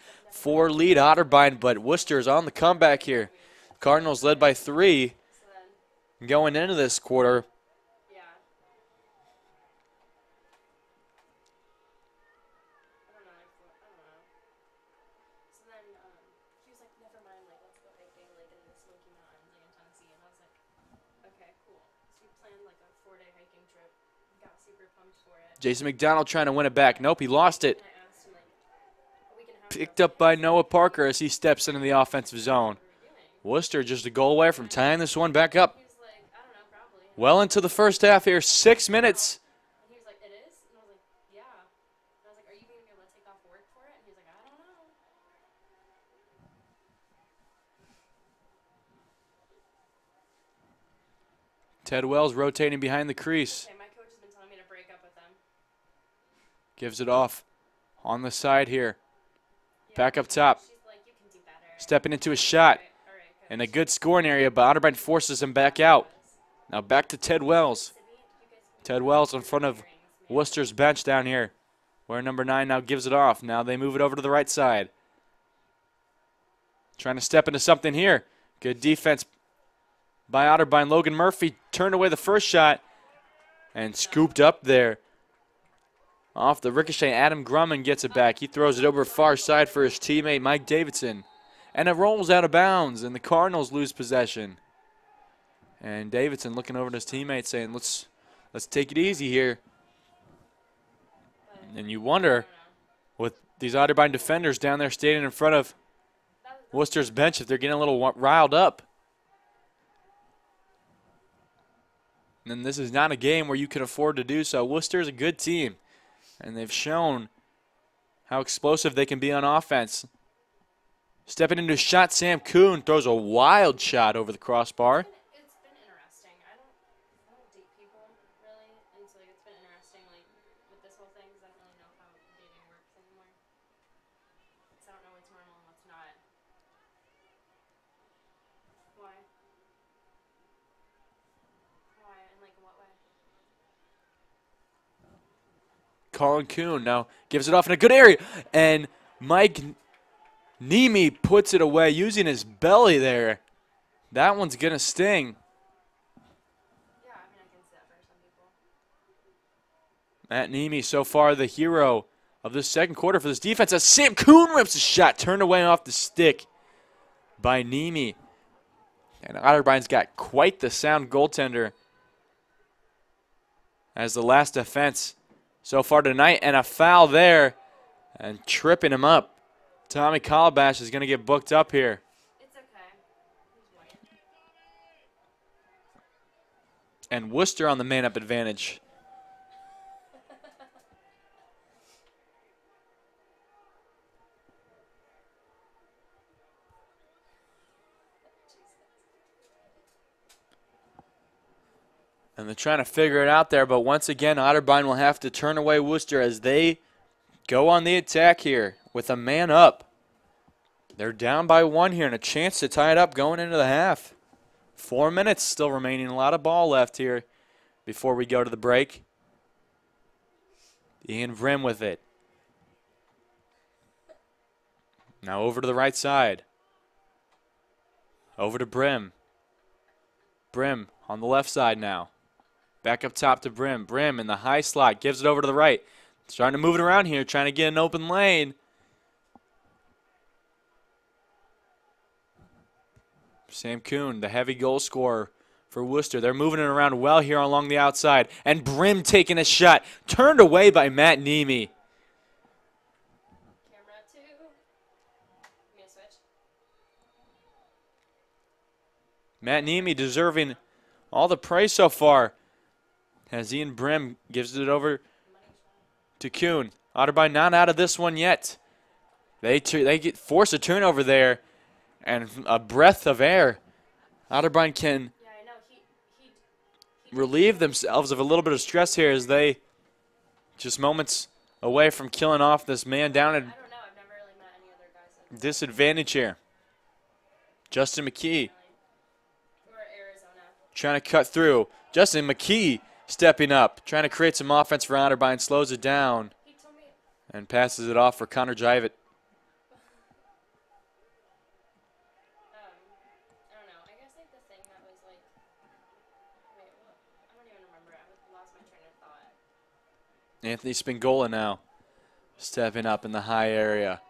lead Otterbein, but Wooster is on the comeback here. Cardinals led by 3 going into this quarter. Jason McDonald trying to win it back. Nope, he lost it. Picked up by Noah Parker as he steps into the offensive zone. Wooster just a goal away from tying this one back up. Well into the first half here, 6 minutes. Ted Wells rotating behind the crease. Gives it off on the side here. Back up top. Stepping into a shot. And a good scoring area, but Otterbein forces him back out. Now back to Ted Wells. Ted Wells in front of Wooster's bench down here, where number 9 now gives it off. Now they move it over to the right side. Trying to step into something here. Good defense by Otterbein. Logan Murphy turned away the first shot and scooped up there. Off the ricochet, Adam Grumman gets it back. He throws it over far side for his teammate, Mike Davidson. And it rolls out of bounds, and the Cardinals lose possession. And Davidson looking over at his teammate saying, let's take it easy here. And you wonder, with these Otterbein defenders down there standing in front of Wooster's bench, if they're getting a little riled up. And this is not a game where you can afford to do so. Wooster is a good team. And they've shown how explosive they can be on offense. Stepping into a shot, Sam Kuhn throws a wild shot over the crossbar. It's been interesting. I don't Colin Kuhn now gives it off in a good area. And Mike Nemi puts it away using his belly there. That one's going to sting. Yeah, I mean, I can see that for some people. Matt Nemi so far the hero of the second quarter for this defense as Sam Kuhn rips a shot, turned away off the stick by Nemi. And Otterbein's got quite the sound goaltender as the last offense so far tonight. And a foul there and tripping him up. Tommy Calabash is going to get booked up here. It's okay. He's white. And Wooster on the man-up advantage. And they're trying to figure it out there, but once again, Otterbein will have to turn away Wooster as they go on the attack here with a man up. They're down by 1 here and a chance to tie it up going into the half. 4 minutes still remaining, a lot of ball left here before we go to the break. Ian Vrim with it. Now over to the right side. Over to Brim. Brim on the left side now. Back up top to Brim. Brim in the high slot. Gives it over to the right. Starting to move it around here. Trying to get an open lane. Sam Kuhn, the heavy goal scorer for Wooster. They're moving it around well here along the outside. And Brim taking a shot. Turned away by Matt Nemi. Camera 2. Give me a switch. Matt Nemi deserving all the praise so far. As Ian Brim gives it over to Kuhn. Otterbein not out of this one yet. They force a turnover there, and a breath of air. Otterbein can relieve themselves of a little bit of stress here as they just moments away from killing off this man down at I don't know. I've never really met any other guys like disadvantage here. Justin McKee or Arizona. trying to cut through. Justin McKee stepping up, trying to create some offense for Otterbein, slows it down, He told me and passes it off for Connor Jivett. I don't know. I guess like the thing that was like wait, what? I don't even remember. I lost my train of thought. Anthony Spingola now stepping up in the high area.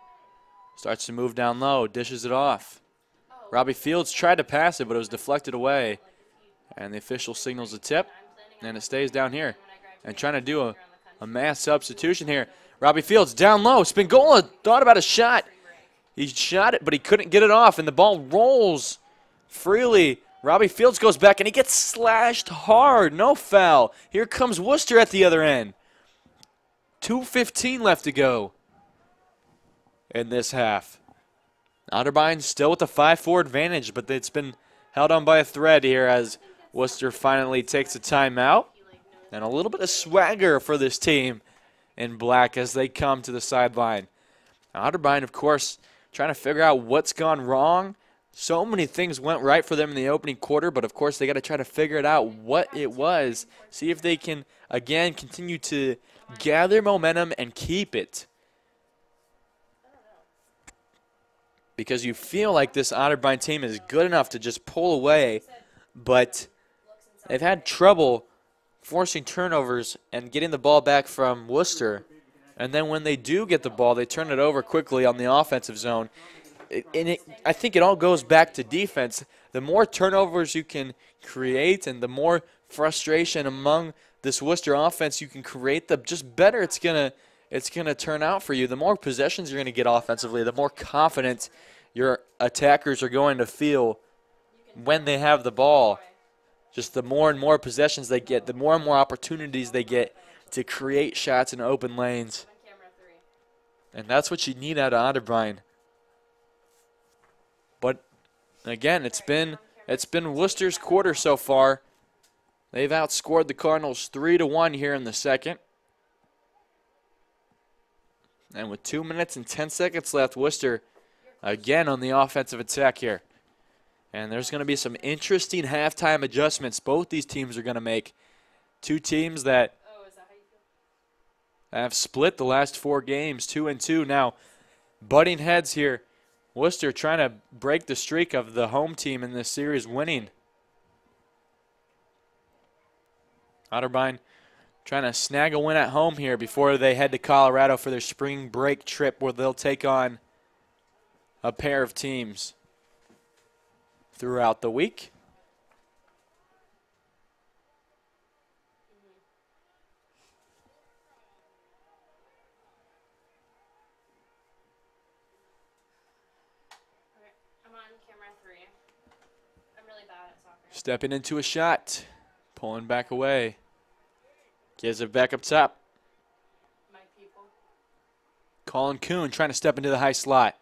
Starts to move down low, dishes it off. Robbie Fields tried to pass it, but it was deflected away. And the official signals a tip, and it stays down here. And trying to do a mass substitution here. Robbie Fields down low. Spingola thought about a shot. He shot it, but he couldn't get it off, and the ball rolls freely. Robbie Fields goes back, and he gets slashed hard. No foul. Here comes Wooster at the other end. 2:15 left to go in this half. Otterbein still with the 5-4 advantage, but it's been held on by a thread here as Wooster finally takes a timeout. And a little bit of swagger for this team in black as they come to the sideline. Otterbein, of course, trying to figure out what's gone wrong. So many things went right for them in the opening quarter, but of course they got to try to figure it out what it was. See if they can, again, continue to gather momentum and keep it. Because you feel like this Otterbein team is good enough to just pull away, but they've had trouble forcing turnovers and getting the ball back from Wooster. And then when they do get the ball, they turn it over quickly on the offensive zone. I think it all goes back to defense. The more turnovers you can create and the more frustration among this Wooster offense you can create, the just better it's gonna turn out for you. The more possessions you're going to get offensively, the more confident your attackers are going to feel when they have the ball. Just the more and more possessions they get, the more and more opportunities they get to create shots in open lanes. And that's what you need out of Otterbein. But again, it's been Wooster's quarter so far. They've outscored the Cardinals 3-1 here in the second. And with 2 minutes and 10 seconds left, Wooster again on the offensive attack here. And there's going to be some interesting halftime adjustments both these teams are going to make. Two teams that have split the last 4 games, 2-2. Now, butting heads here. Wooster trying to break the streak of the home team in this series winning. Otterbein trying to snag a win at home here before they head to Colorado for their spring break trip where they'll take on a pair of teams throughout the week. Okay, I'm on camera 3. I'm really bad at soccer. Stepping into a shot, pulling back away. Gives it back up top. My people. Colin Kuhn trying to step into the high slot.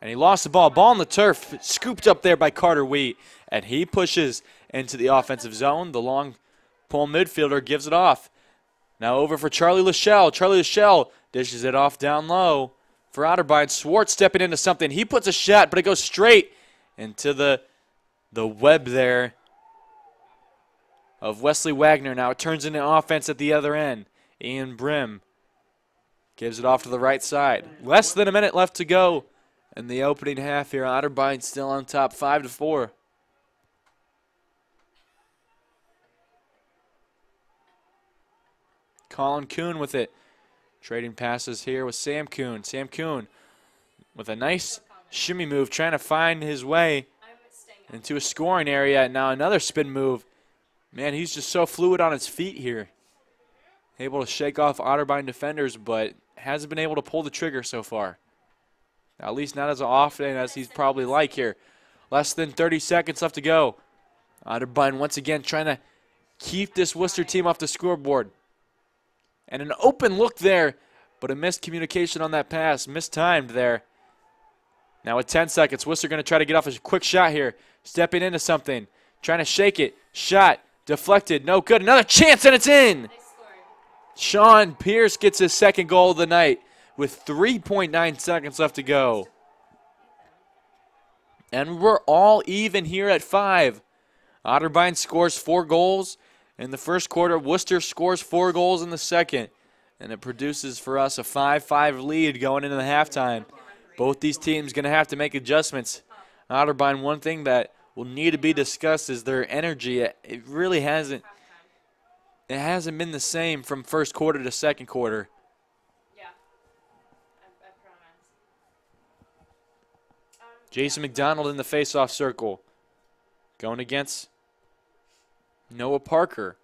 And he lost the ball. Ball on the turf, scooped up there by Carter Wheat. And he pushes into the offensive zone. The long pull midfielder gives it off. Now over for Charlie Lachelle. Charlie Lachelle dishes it off down low for Otterbein. Swartz stepping into something. He puts a shot, but it goes straight into the web there of Wesley Wagner. Now it turns into offense at the other end. Ian Brim gives it off to the right side. Less than a minute left to go in the opening half here. Otterbein still on top, 5-4. Colin Kuhn with it. Trading passes here with Sam Kuhn. Sam Kuhn with a nice shimmy move, trying to find his way into a scoring area. Now another spin move. Man, he's just so fluid on his feet here. Able to shake off Otterbein defenders, but hasn't been able to pull the trigger so far. At least not as often as he's probably like here. Less than 30 seconds left to go. Otterbein once again trying to keep this Wooster team off the scoreboard. And an open look there, but a missed communication on that pass. Mistimed there. Now with 10 seconds, Wooster going to try to get off a quick shot here. Stepping into something. Trying to shake it. Shot. Deflected. No good. Another chance, and it's in. Sean Pierce gets his second goal of the night with 3.9 seconds left to go. And we're all even here at 5. Otterbein scores 4 goals in the first quarter. Wooster scores 4 goals in the second. And it produces for us a 5-5 lead going into the halftime. Both these teams going to have to make adjustments. Otterbein, one thing that will need to be discussed is their energy. It really hasn't. It hasn't been the same from first quarter to second quarter. Yeah, I promise. Jason McDonald in the face-off circle. Going against Noah Parker.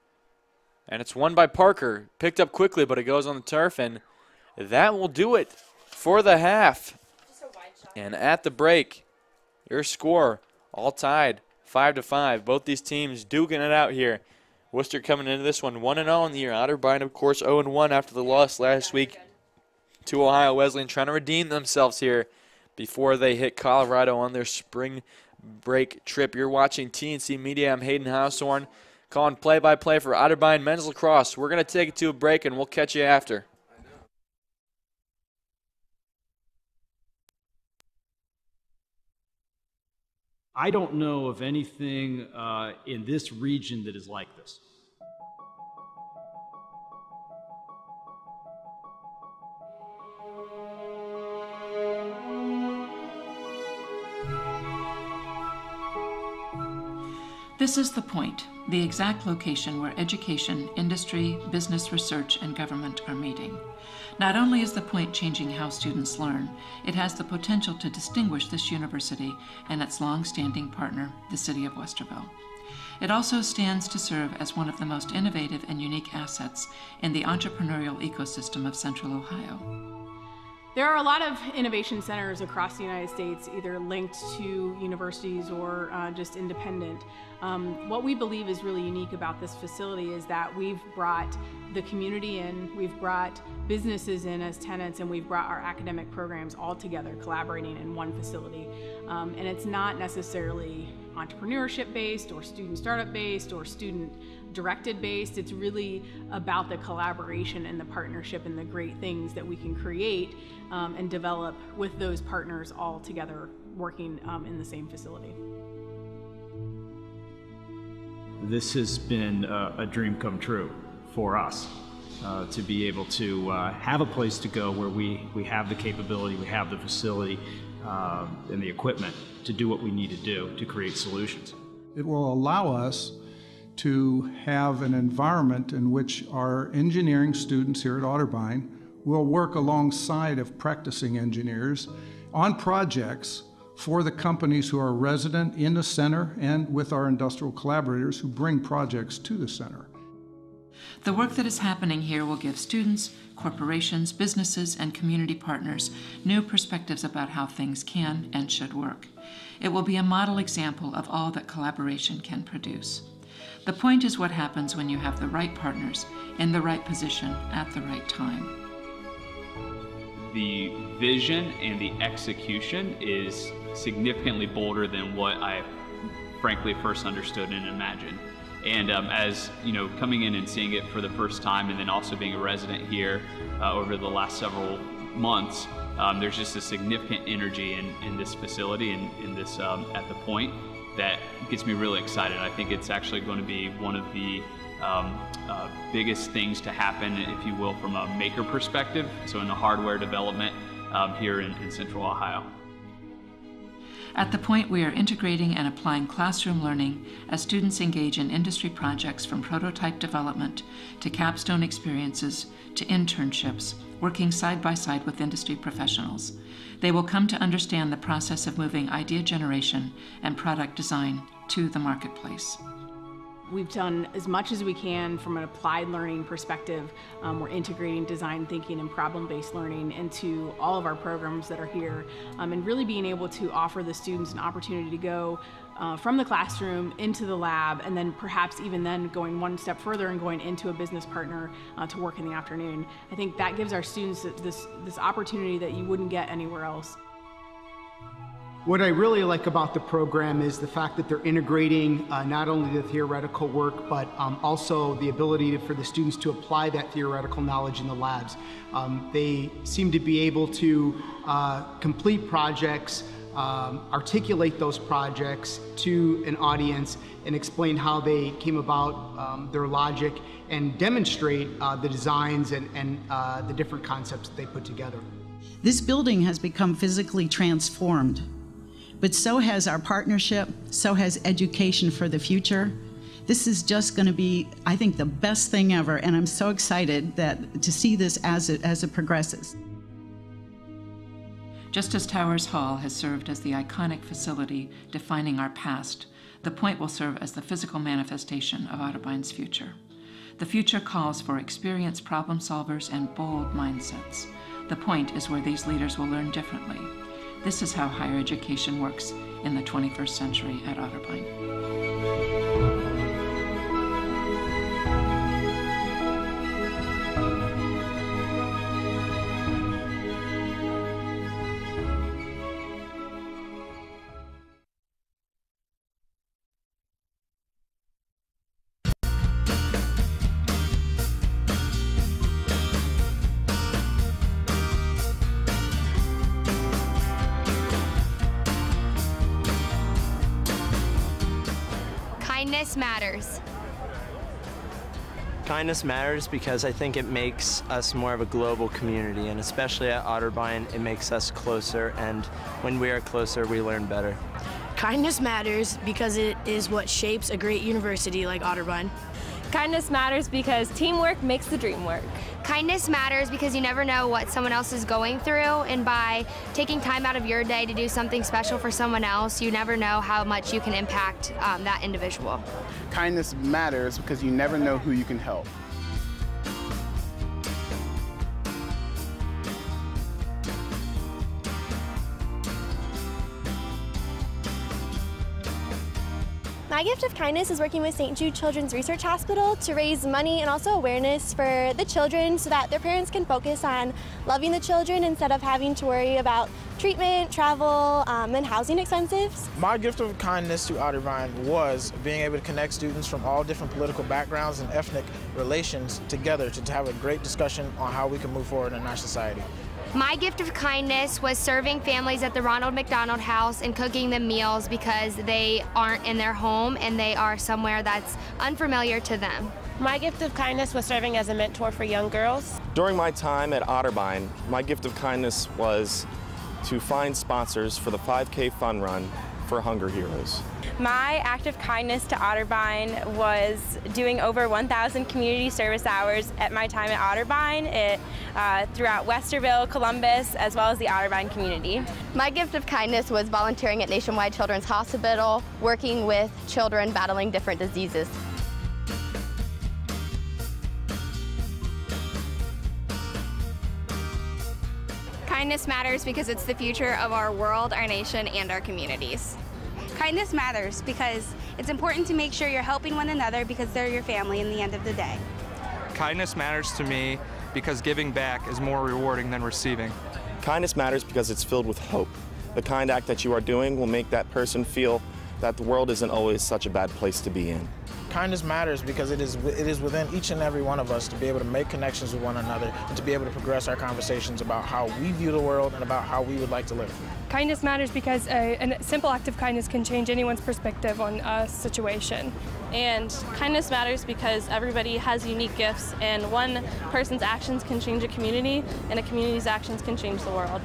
And it's won by Parker. Picked up quickly, but it goes on the turf. And that will do it for the half. Just a wide shot. And at the break, your score all tied 5-5. Both these teams duking it out here. Wooster coming into this one 1-0 in the year. Otterbein, of course, 0-1 after the loss last week to Ohio Wesleyan, trying to redeem themselves here before they hit Colorado on their spring break trip. You're watching TNC Media. I'm Hayden Houseorn, calling play-by-play for Otterbein men's lacrosse. We're going to take it to a break, and we'll catch you after. I don't know of anything in this region that is like this. This is the point, the exact location where education, industry, business research, and government are meeting. Not only is the point changing how students learn, it has the potential to distinguish this university and its long-standing partner, the city of Westerville. It also stands to serve as one of the most innovative and unique assets in the entrepreneurial ecosystem of Central Ohio. There are a lot of innovation centers across the United States, either linked to universities or just independent. What we believe is really unique about this facility is that we've brought the community in, we've brought businesses in as tenants, and we've brought our academic programs all together, collaborating in one facility. And it's not necessarily entrepreneurship based or student startup based or student directed based. It's really about the collaboration and the partnership and the great things that we can create and develop with those partners all together working in the same facility. This has been a dream come true for us. to be able to have a place to go where we have the capability, we have the facility and the equipment to do what we need to do to create solutions. It will allow us to have an environment in which our engineering students here at Otterbein will work alongside of practicing engineers on projects for the companies who are resident in the center and with our industrial collaborators who bring projects to the center. The work that is happening here will give students, corporations, businesses, and community partners new perspectives about how things can and should work. It will be a model example of all that collaboration can produce. The point is what happens when you have the right partners in the right position at the right time. The vision and the execution is significantly bolder than what I frankly first understood and imagined. And as you know, coming in and seeing it for the first time, and then also being a resident here over the last several months, there's just a significant energy in this facility and in this at the point that gets me really excited. I think it's actually going to be one of the biggest things to happen, if you will, from a maker perspective, so in the hardware development here in Central Ohio. At the point, we are integrating and applying classroom learning as students engage in industry projects from prototype development to capstone experiences to internships, working side by side with industry professionals. They will come to understand the process of moving idea generation and product design to the marketplace. We've done as much as we can from an applied learning perspective. We're integrating design thinking and problem-based learning into all of our programs that are here, and really being able to offer the students an opportunity to go from the classroom into the lab, and then perhaps even then going one step further and going into a business partner to work in the afternoon. I think that gives our students this opportunity that you wouldn't get anywhere else. What I really like about the program is the fact that they're integrating not only the theoretical work, but also the ability for the students to apply that theoretical knowledge in the labs. They seem to be able to complete projects, articulate those projects to an audience and explain how they came about, their logic, and demonstrate the designs and the different concepts that they put together. This building has become physically transformed. But so has our partnership, so has education for the future. This is just going to be, I think, the best thing ever, and I'm so excited to see this as it progresses. Just as Towers Hall has served as the iconic facility defining our past, the Point will serve as the physical manifestation of Otterbein's future. The future calls for experienced problem solvers and bold mindsets. The Point is where these leaders will learn differently. This is how higher education works in the 21st century at Otterbein. Kindness matters. Kindness matters because I think it makes us more of a global community, and especially at Otterbein, it makes us closer, and when we are closer, we learn better. Kindness matters because it is what shapes a great university like Otterbein. Kindness matters because teamwork makes the dream work. Kindness matters because you never know what someone else is going through, and by taking time out of your day to do something special for someone else, you never know how much you can impact that individual. Kindness matters because you never know who you can help. My gift of kindness is working with St. Jude Children's Research Hospital to raise money and also awareness for the children so that their parents can focus on loving the children instead of having to worry about treatment, travel, and housing expenses. My gift of kindness to Otterbein was being able to connect students from all different political backgrounds and ethnic relations together to have a great discussion on how we can move forward in our society. My gift of kindness was serving families at the Ronald McDonald House and cooking them meals because they aren't in their home and they are somewhere that's unfamiliar to them. My gift of kindness was serving as a mentor for young girls. During my time at Otterbein, my gift of kindness was to find sponsors for the 5K fun run for Hunger Heroes. My act of kindness to Otterbein was doing over 1,000 community service hours at my time at Otterbein throughout Westerville, Columbus, as well as the Otterbein community. My gift of kindness was volunteering at Nationwide Children's Hospital, working with children battling different diseases. Kindness matters because it's the future of our world, our nation, and our communities. Kindness matters because it's important to make sure you're helping one another because they're your family in the end of the day. Kindness matters to me because giving back is more rewarding than receiving. Kindness matters because it's filled with hope. The kind act that you are doing will make that person feel that the world isn't always such a bad place to be in. Kindness matters because it is within each and every one of us to be able to make connections with one another and to be able to progress our conversations about how we view the world and about how we would like to live. Kindness matters because a simple act of kindness can change anyone's perspective on a situation. And kindness matters because everybody has unique gifts, and one person's actions can change a community, and a community's actions can change the world.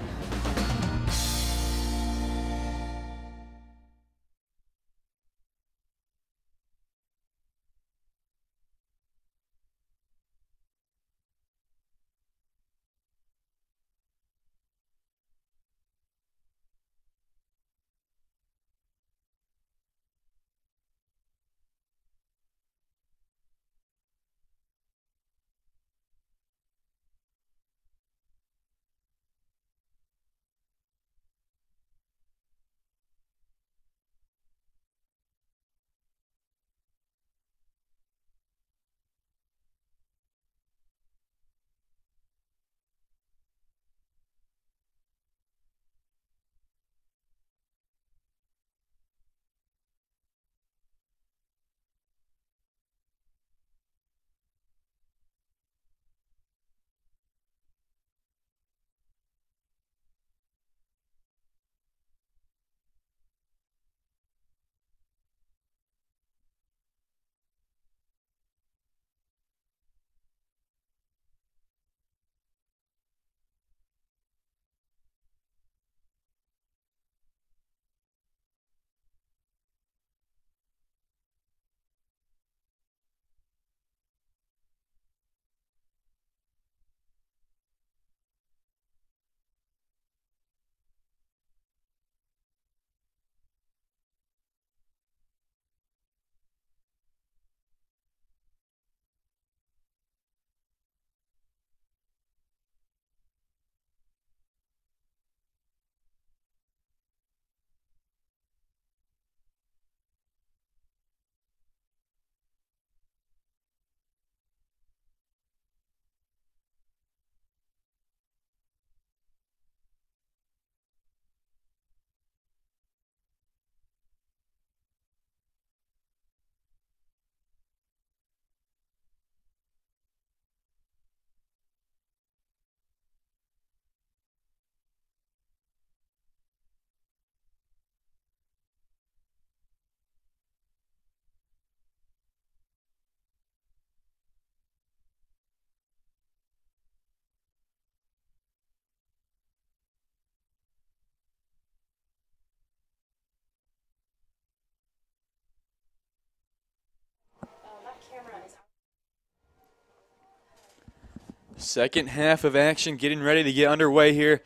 Second half of action getting ready to get underway here.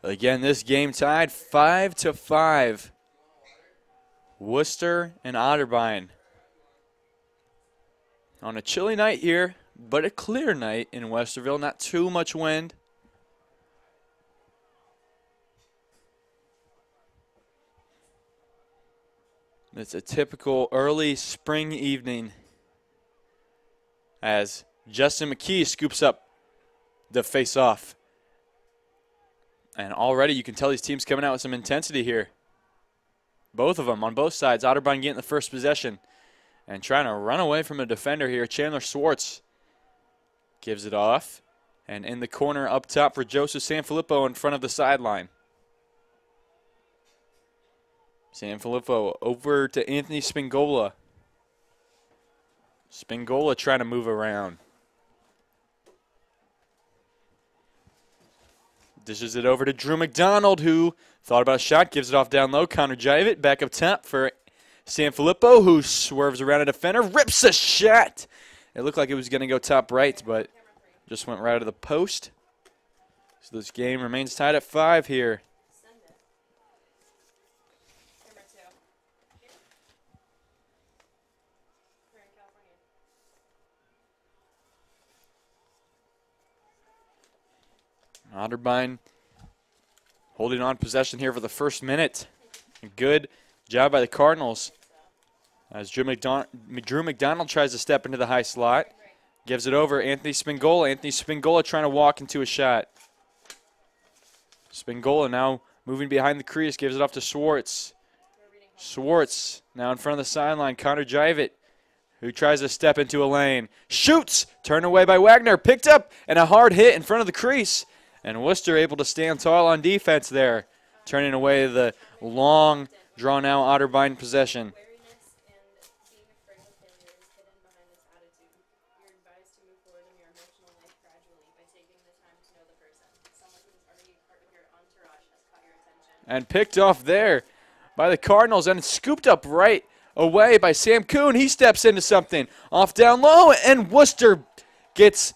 Again, this game tied 5-5. Wooster and Otterbein. On a chilly night here, but a clear night in Westerville. Not too much wind. It's a typical early spring evening as Justin McKee scoops up the face-off. And already you can tell these teams coming out with some intensity here. Both of them on both sides. Otterbein getting the first possession and trying to run away from a defender here. Chandler Swartz gives it off. And in the corner up top for Joseph Sanfilippo in front of the sideline. Sanfilippo over to Anthony Spingola. Spingola trying to move around. Dishes it over to Drew McDonald, who thought about a shot, gives it off down low. Connor Jivett back up top for Sanfilippo, who swerves around a defender, rips a shot. It looked like it was going to go top right, but just went right out of the post. So this game remains tied at 5 here. Otterbein holding on possession here for the first minute. Good job by the Cardinals. As Drew McDonald tries to step into the high slot. Gives it over Anthony Spingola. Anthony Spingola trying to walk into a shot. Spingola now moving behind the crease. Gives it off to Schwartz. Schwartz now in front of the sideline. Connor Jivett, who tries to step into a lane. Shoots! Turned away by Wagner. Picked up and a hard hit in front of the crease. And Wooster able to stand tall on defense there, turning away the long, drawn-out Otterbein possession. And picked off there by the Cardinals and scooped up right away by Sam Kuhn. He steps into something. Off down low, and Wooster gets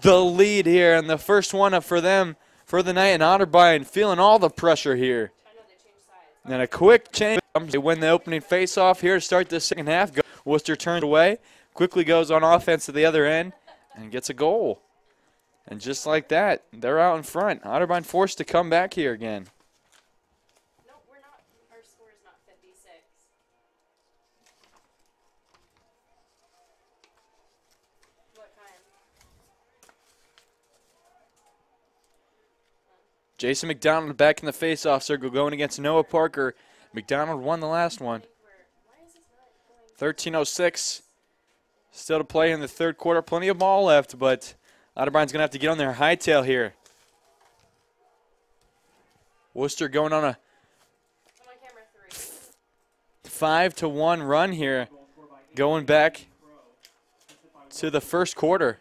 the lead here, and the first one up for them for the night. And Otterbein feeling all the pressure here. And a quick change. They win the opening face-off here to start the second half. Wooster turns away, quickly goes on offense to the other end, and gets a goal. And just like that, they're out in front. Otterbein forced to come back here again. Jason McDonald back in the face-off circle going against Noah Parker. McDonald won the last one. 13:06. Still to play in the third quarter. Plenty of ball left, but Otterbein's going to have to get on their hightail here. Wooster going on a 5-1 run here, going back to the first quarter.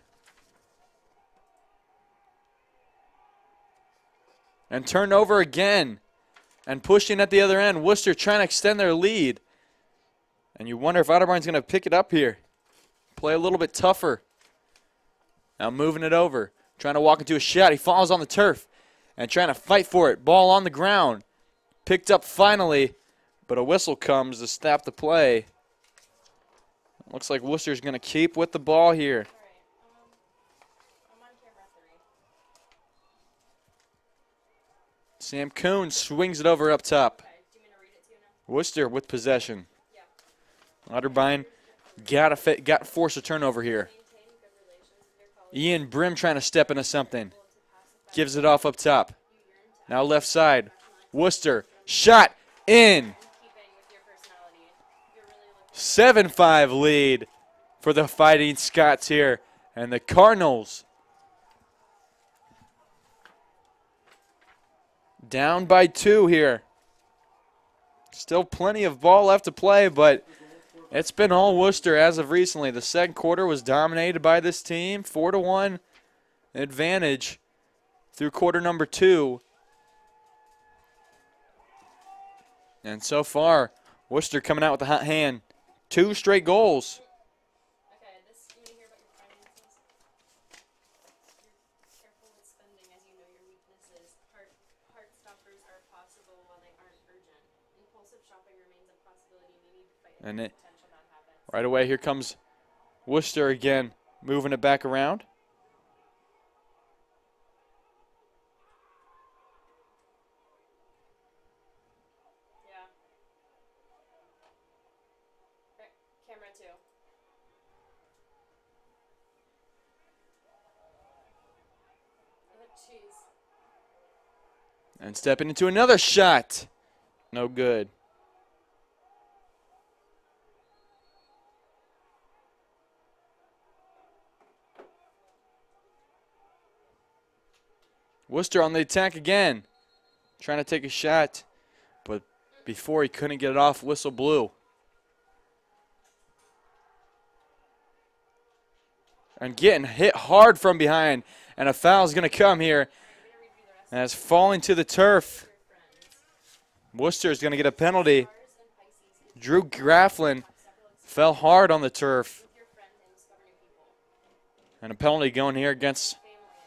And turned over again. And pushing at the other end. Wooster trying to extend their lead. And you wonder if Otterbein's going to pick it up here. Play a little bit tougher. Now moving it over. Trying to walk into a shot. He falls on the turf. And trying to fight for it. Ball on the ground. Picked up finally. But a whistle comes to stop the play. Looks like Wooster's going to keep with the ball here. Sam Kuhn swings it over up top. Wooster with possession. Otterbein got to force a turnover here. Ian Brim trying to step into something. Gives it off up top. Now left side. Wooster. Shot in. 7-5 lead for the Fighting Scots here. And the Cardinals down by 2 here. Still plenty of ball left to play, but it's been all Wooster as of recently. The second quarter was dominated by this team. 4-1 advantage through quarter number 2. And so far, Wooster coming out with a hot hand. 2 straight goals. And right away, here comes Wooster again, moving it back around. Camera 2. Oh, jeez. And stepping into another shot. No good. Wooster on the attack again. Trying to take a shot, but before he couldn't get it off, whistle blew. And getting hit hard from behind, and a foul is going to come here as falling to the turf. Wooster is going to get a penalty. Drew Grafflin fell hard on the turf. And a penalty going here against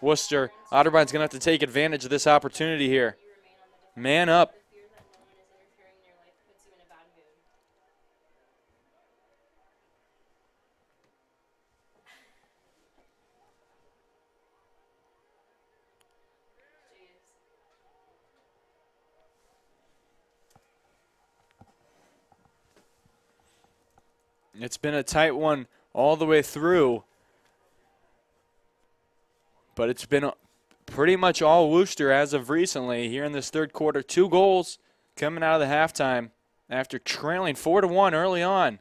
Wooster. Otterbein's going to have to take advantage of this opportunity here. Man up. It's been a tight one all the way through, but it's been pretty much all Wooster as of recently here in this third quarter. 2 goals coming out of the halftime after trailing 4-1 early on.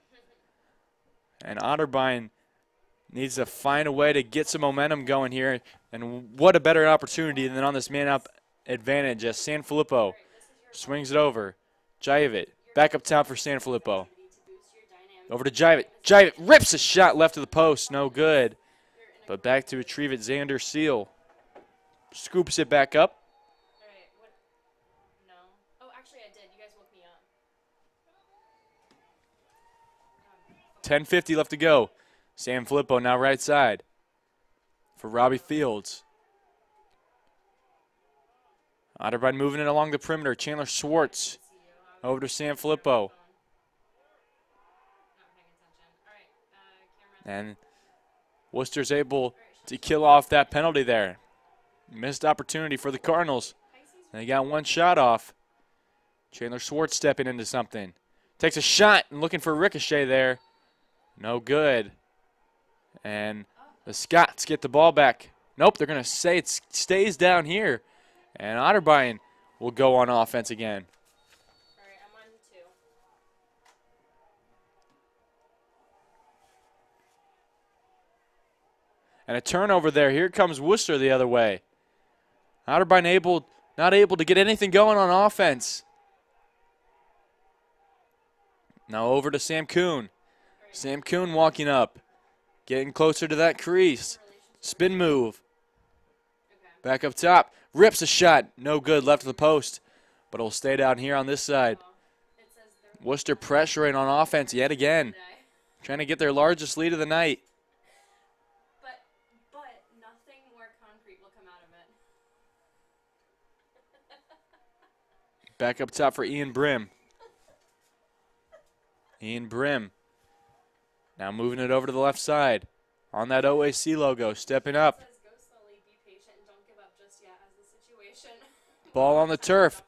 And Otterbein needs to find a way to get some momentum going here. And what a better opportunity than on this man-up advantage as Sanfilippo swings it over. Jivit back up top for Sanfilippo. Over to Jivit. Jivit rips a shot left of the post. No good. But back to retrieve it, Xander Seal. Scoops it back up. 10:50 left to go. Sanfilippo now right side for Robbie Fields. Otterbein moving it along the perimeter. Chandler Schwartz over to Sanfilippo. And Wooster's able to kill off that penalty there. Missed opportunity for the Cardinals. They got one shot off. Chandler Schwartz stepping into something. Takes a shot and looking for a ricochet there. No good. And the Scots get the ball back. Nope, they're going to say it stays down here. And Otterbein will go on offense again. And a turnover there. Here comes Wooster the other way. Otterbein not able to get anything going on offense. Now over to Sam Kuhn. Sam Kuhn walking up. Getting closer to that crease. Spin move. Back up top. Rips a shot. No good. Left of the post. But it'll stay down here on this side. Wooster pressuring on offense yet again. Trying to get their largest lead of the night. Back up top for Ian Brim. Ian Brim. Now moving it over to the left side. On that OAC logo, stepping up. Ball on the turf.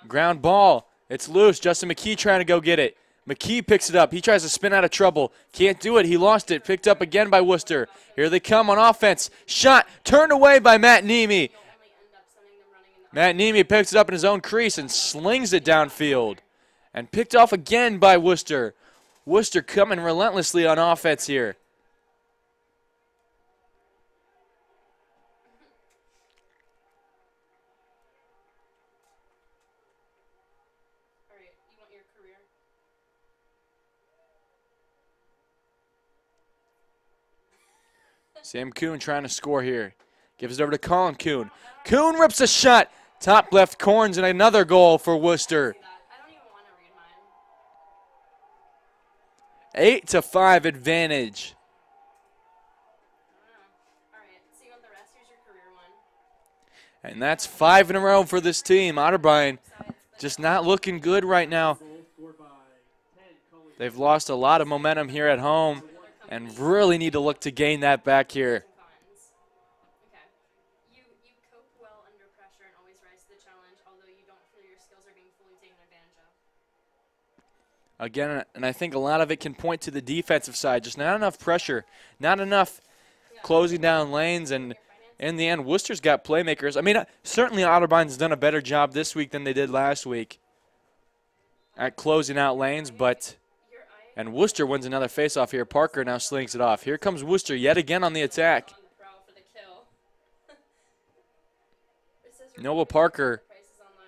Ground ball. It's loose. Justin McKee trying to go get it. McKee picks it up. He tries to spin out of trouble. Can't do it. He lost it. Picked up again by Wooster. Here they come on offense. Shot turned away by Matt Nemi. Matt Nemi picks it up in his own crease and slings it downfield. And picked off again by Wooster. Wooster coming relentlessly on offense here. Sam Kuhn trying to score here. Gives it over to Colin Kuhn. Kuhn rips a shot. Top left corners and another goal for Wooster. 8-5 advantage. And that's 5 in a row for this team. Otterbein just not looking good right now. They've lost a lot of momentum here at home and really need to look to gain that back here. Again, and I think a lot of it can point to the defensive side. Just not enough pressure, not enough closing down lanes, and in the end, Wooster's got playmakers. I mean, certainly Otterbein's done a better job this week than they did last week at closing out lanes, and Wooster wins another faceoff here. Parker now slings it off. Here comes Wooster yet again on the attack. Noah Parker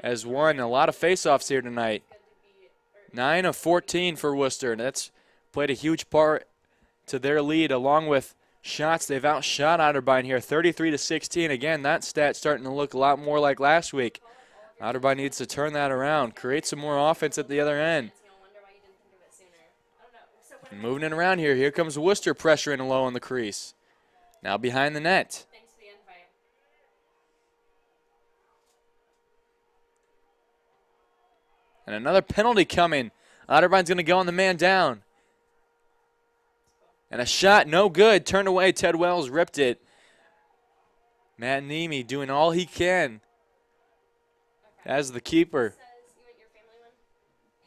has won a lot of faceoffs here tonight. 9 of 14 for Wooster. That's played a huge part to their lead, along with shots. They've outshot Otterbein here, 33-16. Again, that stat starting to look a lot more like last week. Otterbein needs to turn that around, create some more offense at the other end. And moving it around here. Here comes Wooster pressuring low on the crease. Now behind the net. And another penalty coming. Otterbein's going to go on the man down. And a shot, no good. Turned away. Ted Wells ripped it. Matt Nemi doing all he can as the keeper.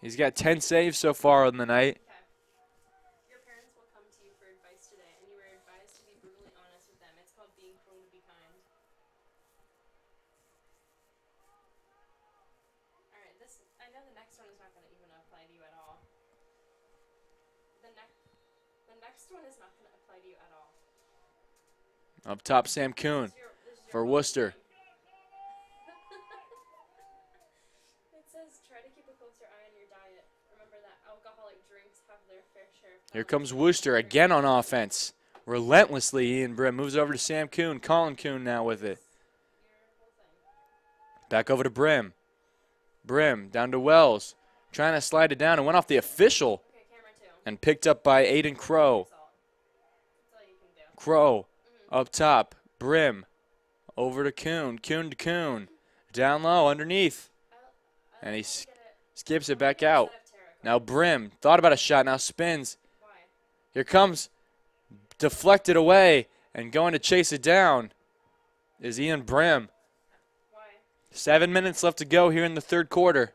He's got 10 saves so far on the night. Your parents will come to you for advice today, and you were advised to be brutally honest with them. It's called being prone to be kind. All right, I know the next one is not going to even apply to you at all. The next one is not going to apply to you at all. Up top, Sam Kuhn for Wooster. Here comes Wooster again on offense. Relentlessly, Ian Brim moves over to Sam Kuhn. Colin Kuhn now with it. Back over to Brim. Brim down to Wells. Trying to slide it down and went off the official. And picked up by Aiden Crow. Crow up top. Brim over to Kuhn. Kuhn to Kuhn. Down low underneath. And he skips it back out. Now Brim thought about a shot. Now spins. Here comes, deflected away, and going to chase it down is Ian Brim. 7 minutes left to go here in the third quarter.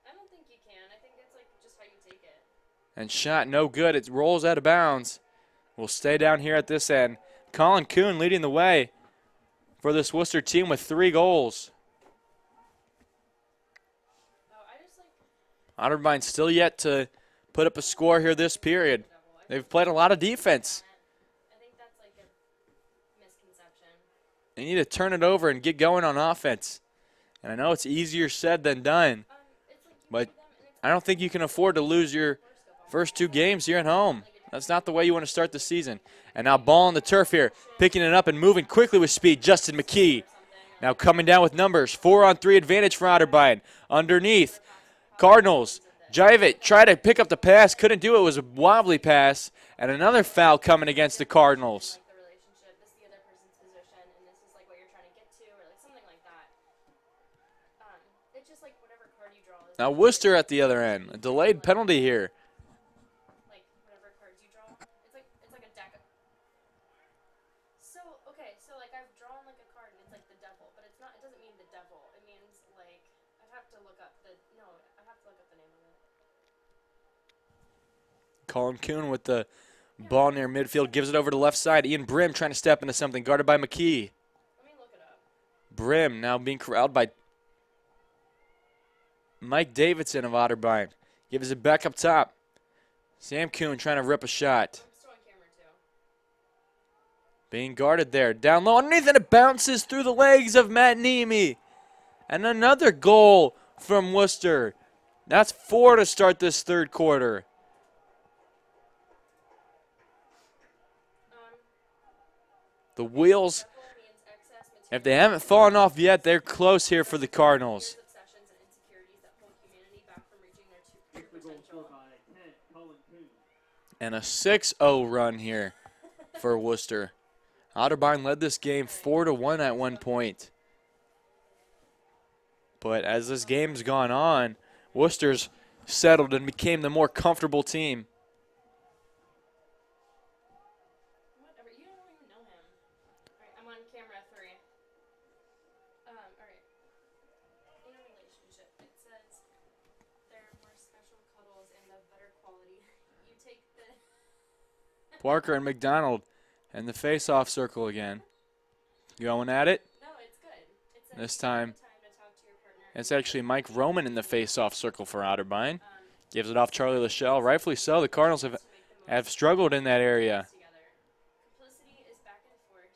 I don't think you can. I think it's like just how you take it. And shot no good. It rolls out of bounds. We'll stay down here at this end. Colin Kuhn leading the way for this Worcester team with 3 goals. Otterbein still yet to put up a score here this period. They've played a lot of defense. I think that's like a misconception. They need to turn it over and get going on offense. And I know it's easier said than done, but I don't think you can afford to lose your first 2 games here at home. That's not the way you want to start the season. And now ball on the turf here, picking it up and moving quickly with speed, Justin McKee. Now coming down with numbers, 4-on-3 advantage for Otterbein. Underneath. Cardinals, Jivit tried to pick up the pass, couldn't do it. It was a wobbly pass, and another foul coming against the Cardinals. Now Wooster at the other end, a delayed penalty here. So like I've drawn like a card and it's like the devil, but it's not. It doesn't mean the devil. It means like I'd have to look up the I'd have to look up the name of it. Colin Kuhn with the ball near midfield, gives it over to left side. Ian Brim trying to step into something, guarded by McKee. Let me look it up. Brim now being corralled by Mike Davidson of Otterbein. Gives it back up top. Sam Kuhn trying to rip a shot. I'm still on camera too. Being guarded there. Down low underneath, and it bounces through the legs of Matt Nemi. And another goal from Wooster. That's 4 to start this third quarter. The wheels, if they haven't fallen off yet, they're close here for the Cardinals. And a 6-0 run here for Wooster. Otterbein led this game 4-1 at one point. But as this game's gone on, Worcester's settled and became the more comfortable team. Whatever, you don't even know him. Alright, I'm on camera 3. Alright. In a relationship, it says there are more special cuddles and of better quality. You take the Parker and McDonald in the face-off circle again. Going at it. No, it's good. It's This time, it's actually Mike Roman in the face-off circle for Otterbein. Gives it off Charlie Lachelle. Rightfully so. The Cardinals have struggled in that area. Complicity is back and forth,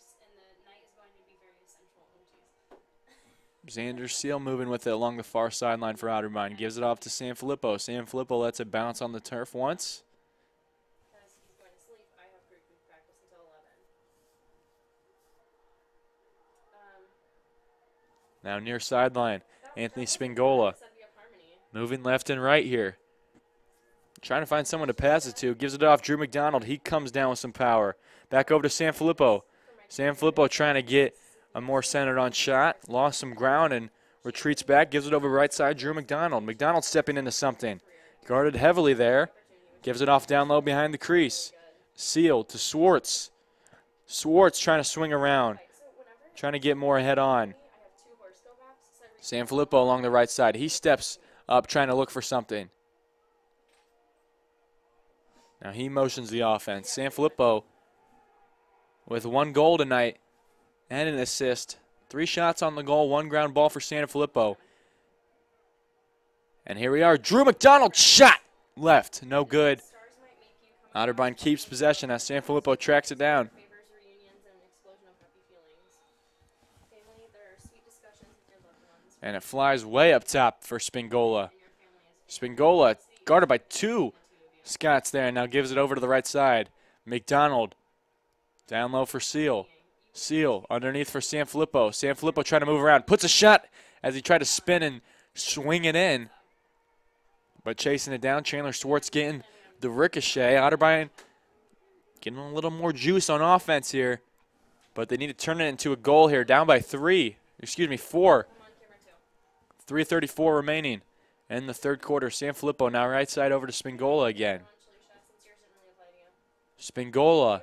Xander Seal moving with it along the far sideline for Otterbein. Gives it off to Sanfilippo. Sanfilippo lets it bounce on the turf once. Now near sideline, Anthony Spingola. Moving left and right here. Trying to find someone to pass it to. Gives it off Drew McDonald. He comes down with some power. Back over to Sanfilippo. Sanfilippo trying to get a more centered on shot. Lost some ground and retreats back. Gives it over right side, Drew McDonald. McDonald stepping into something. Guarded heavily there. Gives it off down low behind the crease. Seal to Swartz. Swartz trying to swing around. Trying to get more head on. Sanfilippo along the right side. He steps up trying to look for something. Now he motions the offense. Sanfilippo with 1 goal tonight and an assist. 3 shots on the goal, 1 ground ball for Sanfilippo. And here we are. Drew McDonald shot left. No good. Otterbein keeps possession as Sanfilippo tracks it down. And it flies way up top for Spingola. Spingola guarded by 2 Scots there. Now gives it over to the right side. McDonald down low for Seal. Seal underneath for Sanfilippo. Sanfilippo trying to move around. Puts a shot as he tried to spin and swing it in. But chasing it down. Chandler Swartz getting the ricochet. Otterbein getting a little more juice on offense here. But they need to turn it into a goal here. Down by 4. 3:34 remaining in the third quarter. Sanfilippo now right side over to Spingola again. Spingola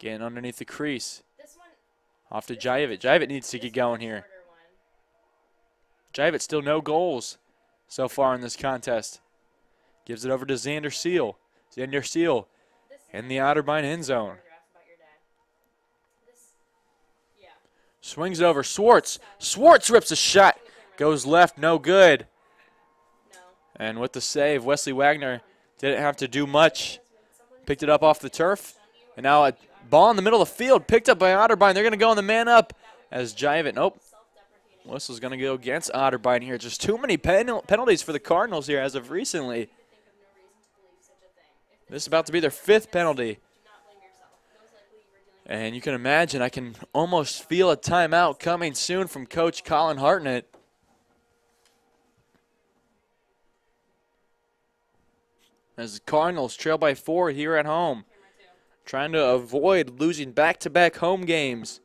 getting underneath the crease. Off to Jajevic. Jajevic needs to get going here. Jajevic still no goals so far in this contest. Gives it over to Xander Seal. Xander Seal in the Otterbein end zone. Swings over. Swartz. Swartz rips a shot. Goes left. No good. And with the save, Wesley Wagner didn't have to do much. Picked it up off the turf. And now a ball in the middle of the field. Picked up by Otterbein. They're going to go on the man up as Jajevic. Nope. Whistle's going to go against Otterbein here. Just too many penalties for the Cardinals here as of recently. This is about to be their 5th penalty. And you can imagine, I can almost feel a timeout coming soon from Coach Colin Hartnett. As the Cardinals trail by 4 here at home. Trying to avoid losing back-to-back home games.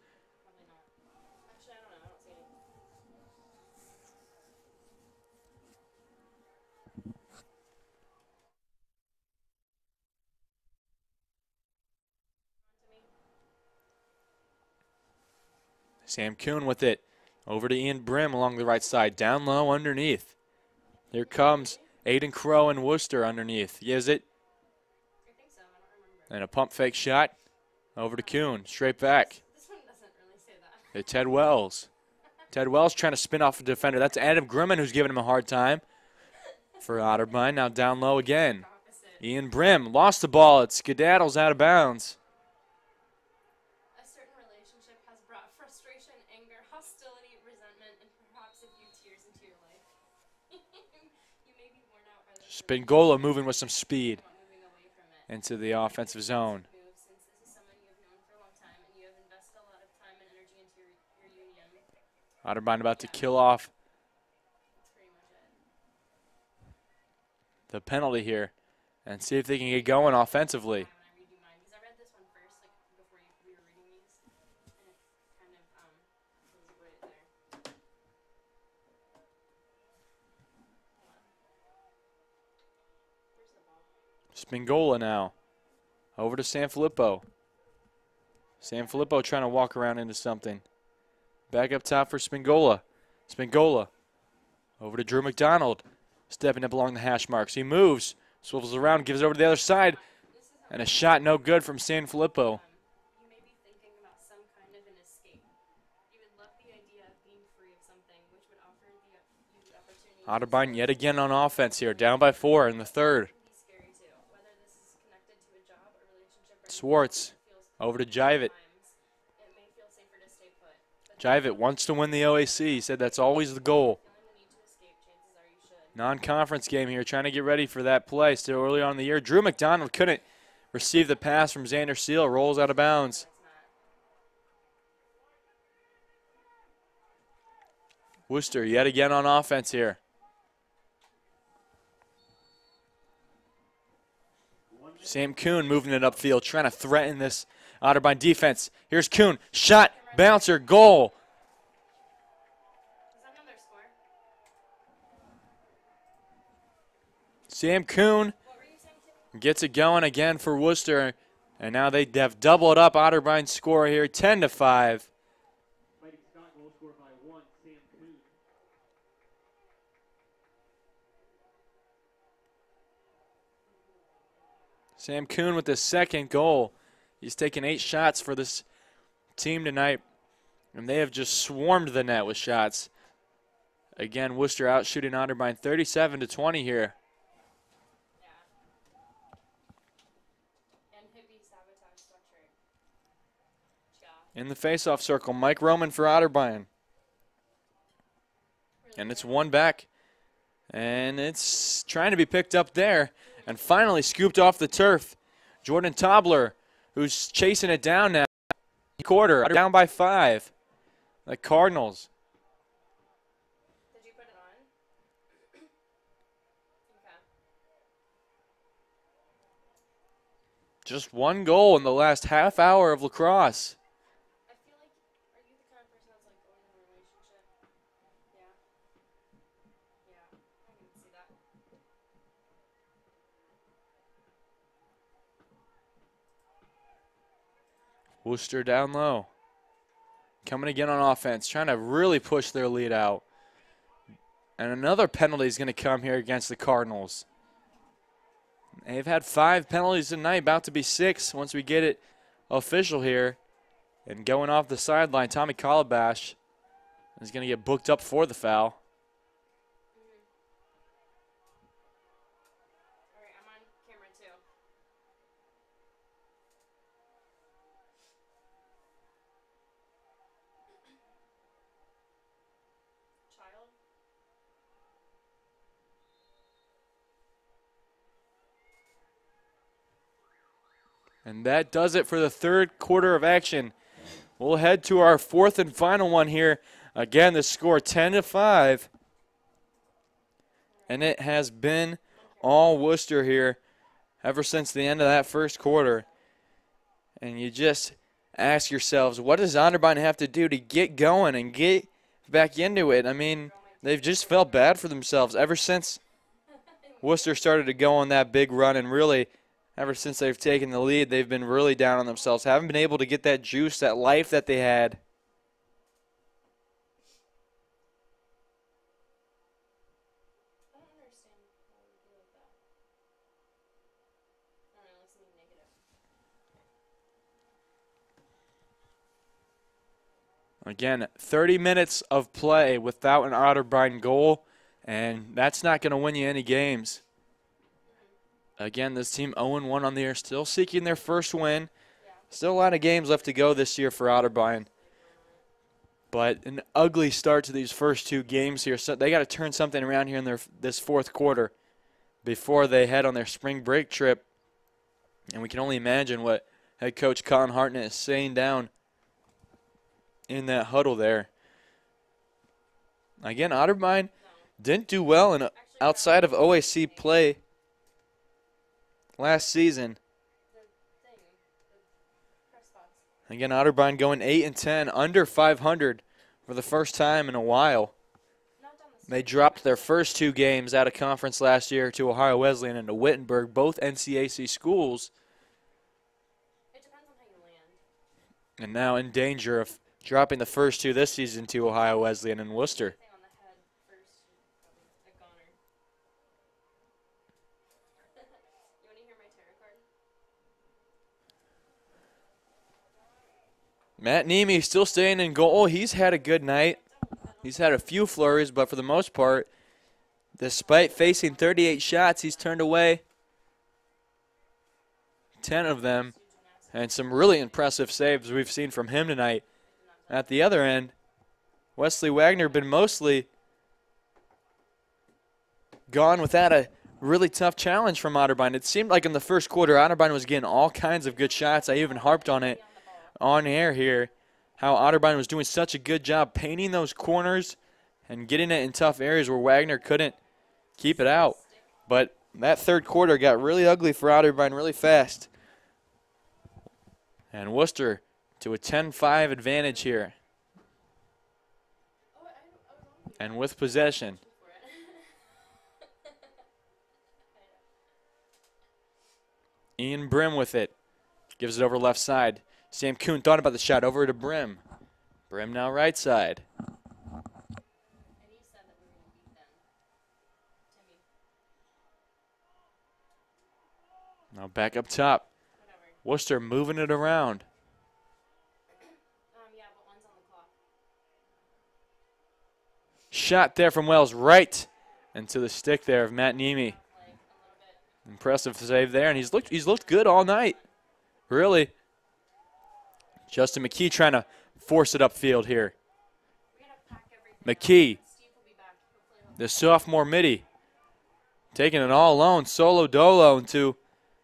Sam Kuhn with it. Over to Ian Brim along the right side. Down low underneath. Here comes Aiden Crow and Wooster underneath. Is it? And a pump fake shot. Over to Kuhn. Straight back. To Ted Wells. Ted Wells trying to spin off a defender. That's Adam Grimman who's giving him a hard time for Otterbein. Now down low again. Ian Brim lost the ball. It skedaddles out of bounds. Spingola moving with some speed into the offensive zone. Otterbein about to kill off the penalty here and see if they can get going offensively. Spingola now. Over to Sanfilippo. Sanfilippo trying to walk around into something. Back up top for Spingola. Spingola. Over to Drew McDonald. Stepping up along the hash marks. He moves. Swivels around. Gives it over to the other side. And a shot no good from Sanfilippo. Otterbein yet again on offense here. Down by 4 in the third. Swartz over to Jajevic. Jivett wants to win the OAC. He said that's always the goal. Non-conference game here, trying to get ready for that play still early on in the year. Drew McDonald couldn't receive the pass from Xander Seal. Rolls out of bounds. Wooster yet again on offense here. Sam Kuhn moving it upfield, trying to threaten this Otterbein defense. Here's Kuhn, shot, bouncer, goal. Sam Kuhn gets it going again for Wooster, and now they have doubled up Otterbein's score here, 10-5. Sam Kuhn with the second goal. He's taken 8 shots for this team tonight, and they have just swarmed the net with shots. Again, Wooster out shooting Otterbein 37-20 here. In the faceoff circle, Mike Roman for Otterbein. And it's one back. And it's trying to be picked up there. And finally scooped off the turf. Jordan Tobler, who's chasing it down now. Quarter, down by 5. The Cardinals. Did you put it on? Okay. Just one goal in the last half hour of lacrosse. I feel like, are you the kind of person that's like going in a relationship? Yeah. Yeah, I can see that. Wooster down low. Coming again on offense, trying to really push their lead out. And another penalty is going to come here against the Cardinals. They've had 5 penalties tonight, about to be 6 once we get it official here. And going off the sideline, Tommy Calabash is going to get booked up for the foul. All right, I'm on camera too. Child? And that does it for the third quarter of action. We'll head to our fourth and final one here. Again, the score 10-5. And it has been all Wooster here ever since the end of that first quarter. And you just ask yourselves, what does Otterbein have to do to get going and get back into it? I mean, they've just felt bad for themselves ever since Wooster started to go on that big run, and really ever since they've taken the lead, they've been really down on themselves. Haven't been able to get that juice, that life that they had. I don't understand why we do like that. I don't know, like something negative. Again, 30 minutes of play without an Otterbein goal, and that's not going to win you any games. Again, this team 0-1 on the year, still seeking their first win. Still a lot of games left to go this year for Otterbein. But an ugly start to these first 2 games here. So they got to turn something around here in this fourth quarter before they head on their spring break trip. And we can only imagine what head coach Colin Hartnett is saying down in that huddle there. Again, Otterbein didn't do well in outside of OAC play last season. Again, Otterbein going 8-10, under 500 for the first time in a while. They dropped their first 2 games out of conference last year to Ohio Wesleyan and to Wittenberg, both NCAA schools. It depends on how you land. And now in danger of dropping the first 2 this season to Ohio Wesleyan and Wooster. Matt Nemi still staying in goal. He's had a good night. He's had a few flurries, but for the most part, despite facing 38 shots, he's turned away 10 of them. And some really impressive saves we've seen from him tonight. At the other end, Wesley Wagner been mostly gone without a really tough challenge from Otterbein. It seemed like in the first quarter, Otterbein was getting all kinds of good shots. I even harped on it on air here, how Otterbein was doing such a good job painting those corners and getting it in tough areas where Wagner couldn't keep it out. But that third quarter got really ugly for Otterbein really fast. And Wooster to a 10-5 advantage here. And with possession. Ian Brim with it. Gives it over left side. Sam Kuhn thought about the shot over to Brim. Brim now right side. Now back up top. Wooster moving it around. Shot there from Wells right into the stick there of Matt Nemi. Impressive save there, and he's looked good all night. Really. Justin McKee trying to force it upfield here. McKee, the sophomore midi, taking it all alone, solo dolo into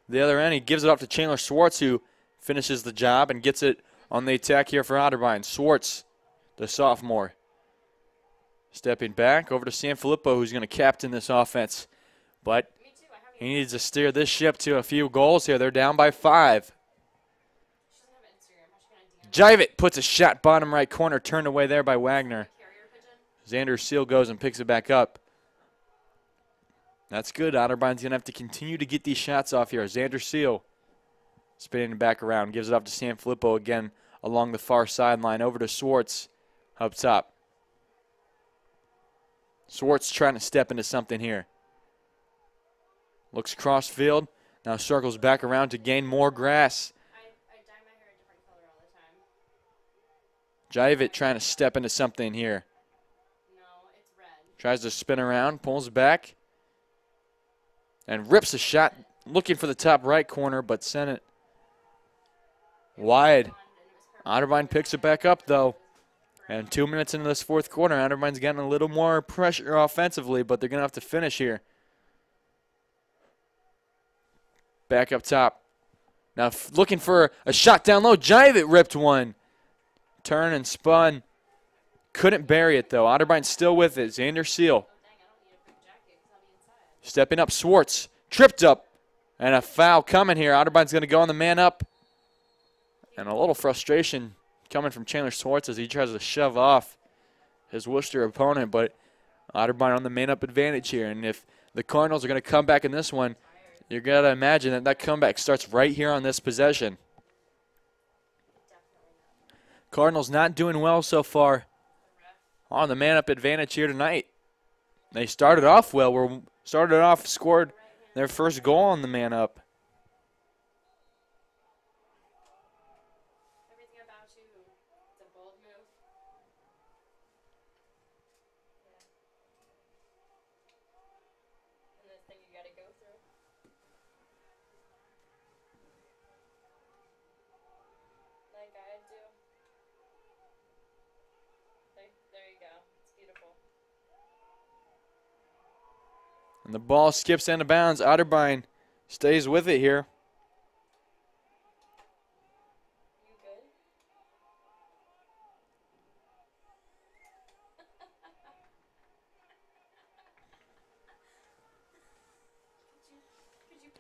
the other end. He gives it off to Chandler Swartz, who finishes the job and gets it on the attack here for Otterbein. Swartz, the sophomore, stepping back over to Sanfilippo, who's going to captain this offense. But he needs to steer this ship to a few goals here. They're down by 5. Jivett puts a shot bottom right corner, turned away there by Wagner. Xander Seal goes and picks it back up. That's good. Otterbein's going to have to continue to get these shots off here. Xander Seal spinning it back around, gives it up to Sanfilippo again along the far sideline, over to Swartz up top. Swartz trying to step into something here. Looks cross field, now circles back around to gain more grass. Jivett trying to step into something here. Tries to spin around, pulls back, and rips a shot, looking for the top right corner, but sent it wide. Otterbein picks it back up, though. And 2 minutes into this fourth quarter, Otterbein's getting a little more pressure offensively, but they're going to have to finish here. Back up top. Now looking for a shot down low. Jivett ripped one. Turn and spun. Couldn't bury it, though. Otterbein still with it. Xander Seal. Stepping up, Swartz. Tripped up. And a foul coming here. Otterbein's going to go on the man up. And a little frustration coming from Chandler Swartz as he tries to shove off his Worcester opponent. But Otterbein on the man up advantage here. And if the Cardinals are going to come back in this one, you're going to imagine that that comeback starts right here on this possession. Cardinals not doing well so far on the man-up advantage here tonight. They started off well. Scored their first goal on the man-up. And the ball skips out of bounds. Otterbein stays with it here.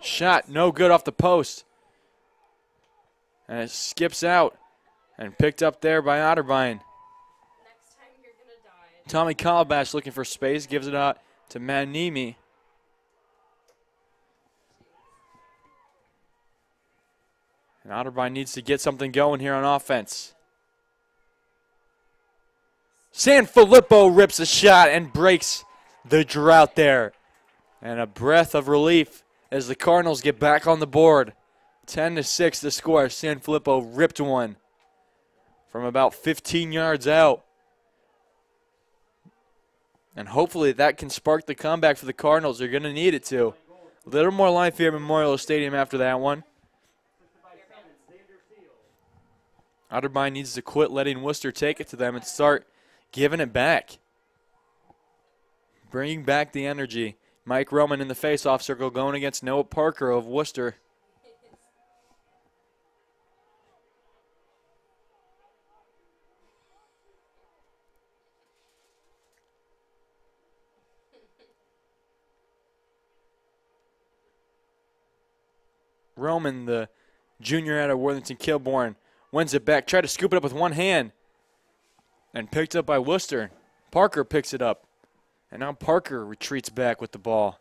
Shot no good off the post. And it skips out and picked up there by Otterbein. Tommy Calabash looking for space, gives it out to Manimi. And Otterbein needs to get something going here on offense. Sanfilippo rips a shot and breaks the drought there. And a breath of relief as the Cardinals get back on the board. 10-6 the score. Sanfilippo ripped one from about 15 yards out. And hopefully that can spark the comeback for the Cardinals. They're going to need it to. A little more life here at Memorial Stadium after that one. Otterbein needs to quit letting Wooster take it to them and start giving it back. Bringing back the energy. Mike Roman in the face-off circle going against Noah Parker of Wooster. Roman, the junior out of Worthington Kilbourne, wins it back. Tried to scoop it up with one hand. And picked up by Wooster. Parker picks it up. And now Parker retreats back with the ball.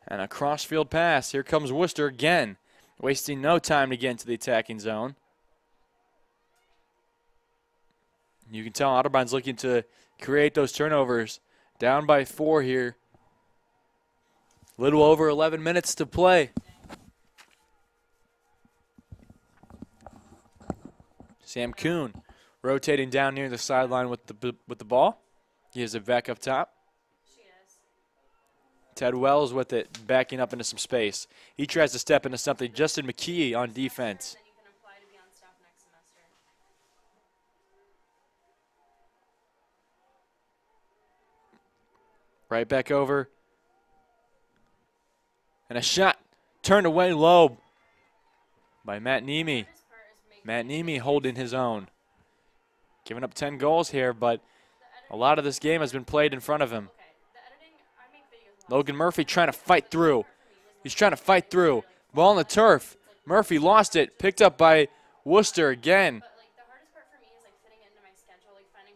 And a cross-field pass. Here comes Wooster again. Wasting no time to get into the attacking zone. You can tell Otterbein's looking to create those turnovers. Down by 4 here. Little over 11 minutes to play. Sam Kuhn rotating down near the sideline with the ball. He has it back up top. Ted Wells with it, backing up into some space. He tries to step into something. Justin McKee on defense. Right back over. And a shot turned away low by Matt Niemi. Matt Niemi holding his own. Giving up 10 goals here, but a lot of this game has been played in front of him. Logan Murphy trying to fight through. He's trying to fight through. Ball on the turf. Murphy lost it. Picked up by Wooster again. Finding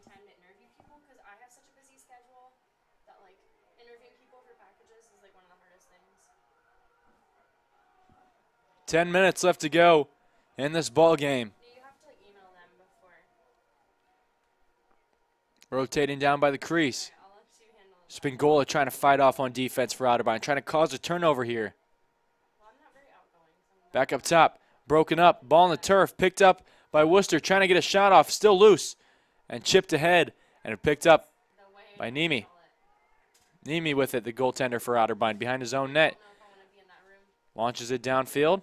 time to interview people because I have such a busy schedule that interviewing people for packages is one of the hardest things. 10 minutes left to go in this ball game. You have to email them before. Rotating down by the crease. Spingola trying to fight off on defense for Otterbein, trying to cause a turnover here. Back up top, broken up, ball on the turf, picked up by Wooster, trying to get a shot off, still loose, and chipped ahead, and picked up by Niemi. Niemi with it, the goaltender for Otterbein, behind his own net. Launches it downfield,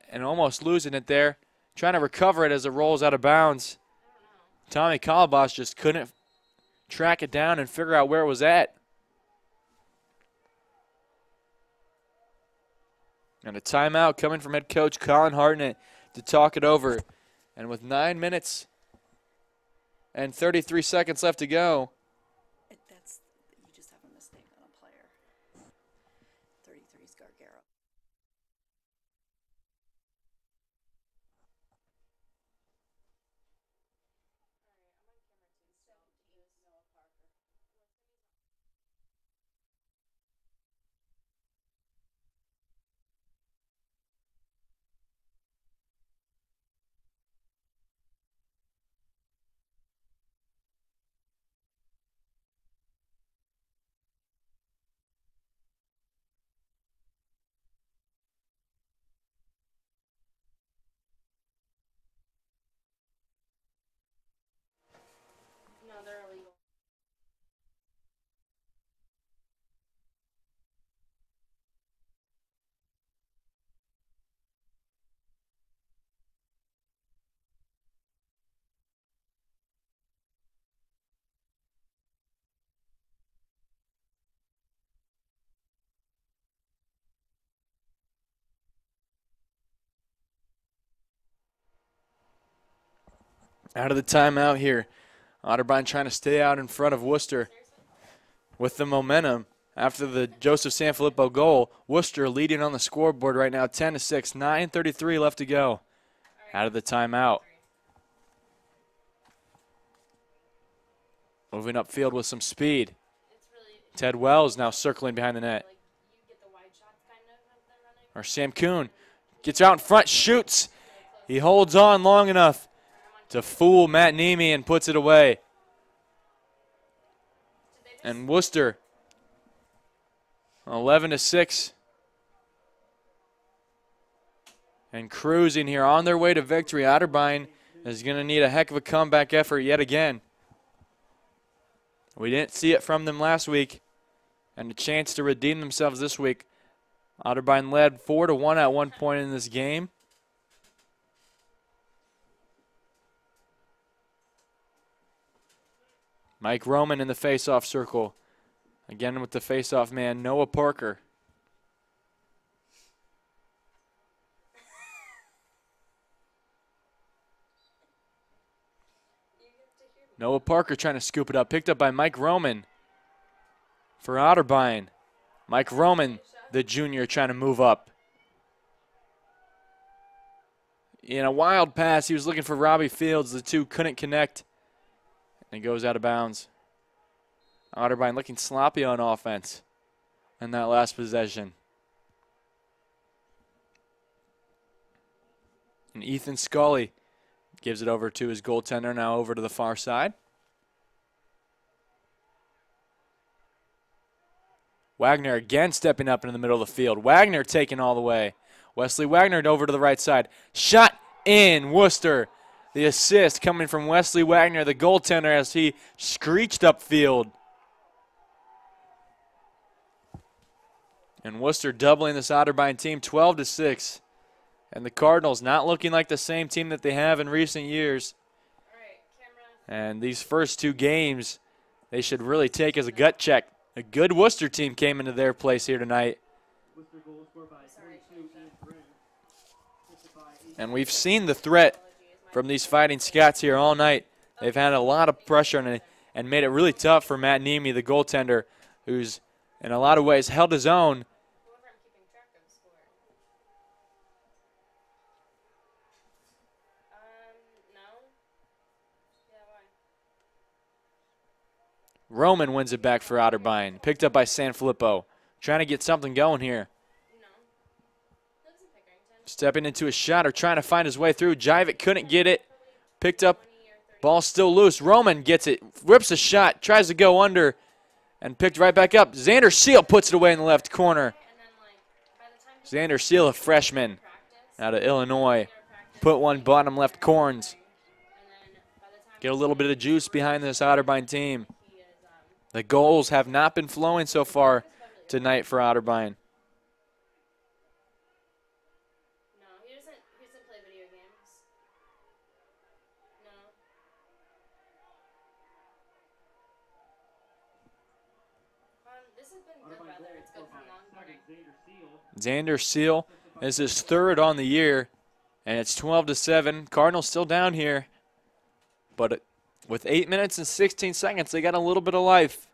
and almost losing it there, trying to recover it as it rolls out of bounds. Tommy Kalabas just couldn't track it down and figure out where it was at. And a timeout coming from head coach Colin Hartnett to talk it over. And with 9 minutes and 33 seconds left to go. You just have a mistake on a player. 33 is Gargaro. No, they're illegal. Out of the timeout here. Otterbein trying to stay out in front of Wooster with the momentum after the Joseph Sanfilippo goal. Wooster leading on the scoreboard right now, 10-6, 9:33 left to go. Out of the timeout. Moving upfield with some speed. Ted Wells now circling behind the net. Or Sam Kuhn gets out in front, shoots. He holds on long enough to fool Matt Niemi and puts it away. And Wooster, 11-6. And cruising here on their way to victory. Otterbein is going to need a heck of a comeback effort yet again. We didn't see it from them last week. And a chance to redeem themselves this week. Otterbein led 4-1 at one point in this game. Mike Roman in the face-off circle. Again with the face-off man, Noah Parker. Noah Parker trying to scoop it up. Picked up by Mike Roman for Otterbein. Mike Roman, the junior, trying to move up. In a wild pass, he was looking for Robbie Fields. The two couldn't connect. And it goes out of bounds. Otterbein looking sloppy on offense in that last possession. And Ethan Scully gives it over to his goaltender, now over to the far side. Wagner again stepping up into the middle of the field. Wagner taking all the way. Wesley Wagner over to the right side. Shot in, Wooster. The assist coming from Wesley Wagner, the goaltender, as he screeched upfield. And Wooster doubling this Otterbein team 12-6. And the Cardinals not looking like the same team that they have in recent years. And these first two games, they should really take as a gut check. A good Wooster team came into their place here tonight. And we've seen the threat from these Fighting Scots here all night. They've had a lot of pressure and made it really tough for Matt Niemi, the goaltender, who's in a lot of ways held his own. Roman wins it back for Otterbein. Picked up by Sanfilippo. Trying to get something going here. Stepping into a shot or trying to find his way through. Jivik couldn't get it. Picked up. Ball still loose. Roman gets it. Rips a shot. Tries to go under. And picked right back up. Xander Seal puts it away in the left corner. Xander Seal, a freshman out of Illinois. Put one bottom left corns. Get a little bit of juice behind this Otterbein team. The goals have not been flowing so far tonight for Otterbein. Xander Seal is his third on the year, and it's 12-7. Cardinals still down here, but with 8 minutes and 16 seconds, they got a little bit of life.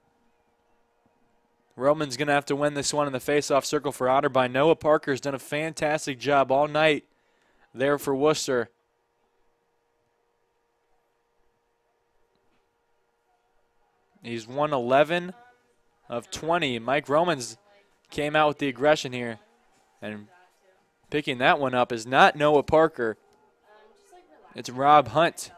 Roman's going to have to win this one in the face-off circle for Otterbein. Noah Parker's done a fantastic job all night there for Wooster. He's won 11 of 20. Mike Romans came out with the aggression here. And picking that one up is not Noah Parker. It's Rob Hunt.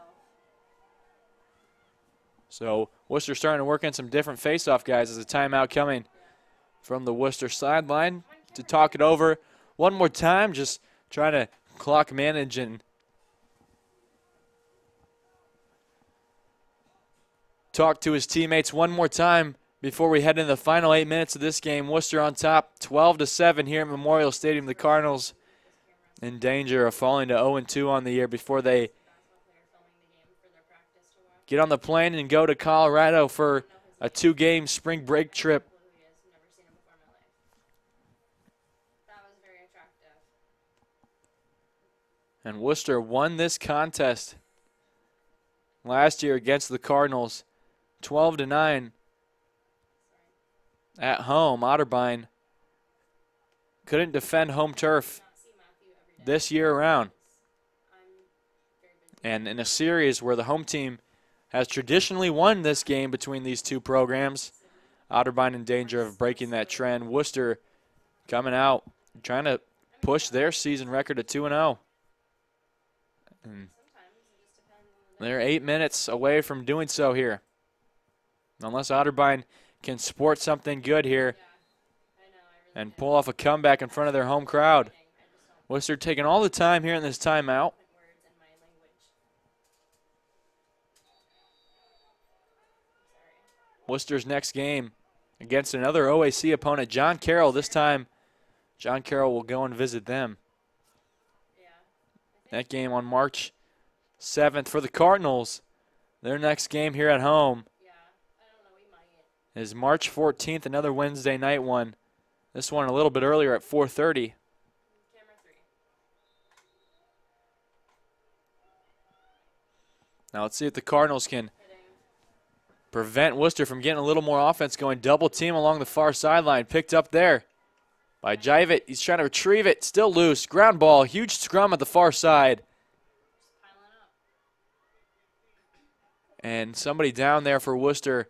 So Worcester starting to work on some different face-off guys as a timeout coming from the Worcester sideline to talk it over one more time, just trying to clock manage and talk to his teammates one more time before we head into the final 8 minutes of this game. Worcester on top, 12-7 here at Memorial Stadium. The Cardinals in danger of falling to 0-2 on the year before they get on the plane and go to Colorado for a 2-game spring break trip. And Worcester won this contest last year against the Cardinals, 12-9. At home, Otterbein couldn't defend home turf this year around. And in a series where the home team has traditionally won this game between these two programs, Otterbein in danger of breaking that trend. Worcester coming out, trying to push their season record to 2-0. And they're 8 minutes away from doing so here. Unless Otterbein can sport something good here and pull off a comeback in front of their home crowd. Worcester taking all the time here in this timeout. Worcester's next game against another OAC opponent, John Carroll. This time, John Carroll will go and visit them. That game on March 7th for the Cardinals. Their next game here at home is March 14th, another Wednesday night one. This one a little bit earlier at 4:30. Now let's see if the Cardinals can prevent Wooster from getting a little more offense going. Double team along the far sideline. Picked up there by Jivett. He's trying to retrieve it. Still loose. Ground ball. Huge scrum at the far side. And somebody down there for Wooster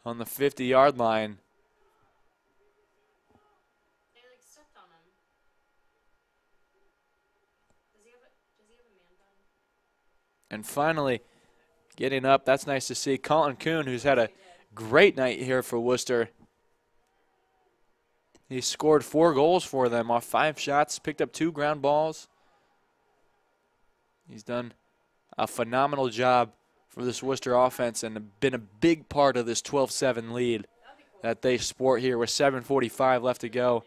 on the 50-yard line. And finally, getting up, that's nice to see, Colin Kuhn, who's had a great night here for Wooster. He scored 4 goals for them off 5 shots, picked up 2 ground balls. He's done a phenomenal job for this Wooster offense and been a big part of this 12-7 lead that they sport here with 7:45 left to go.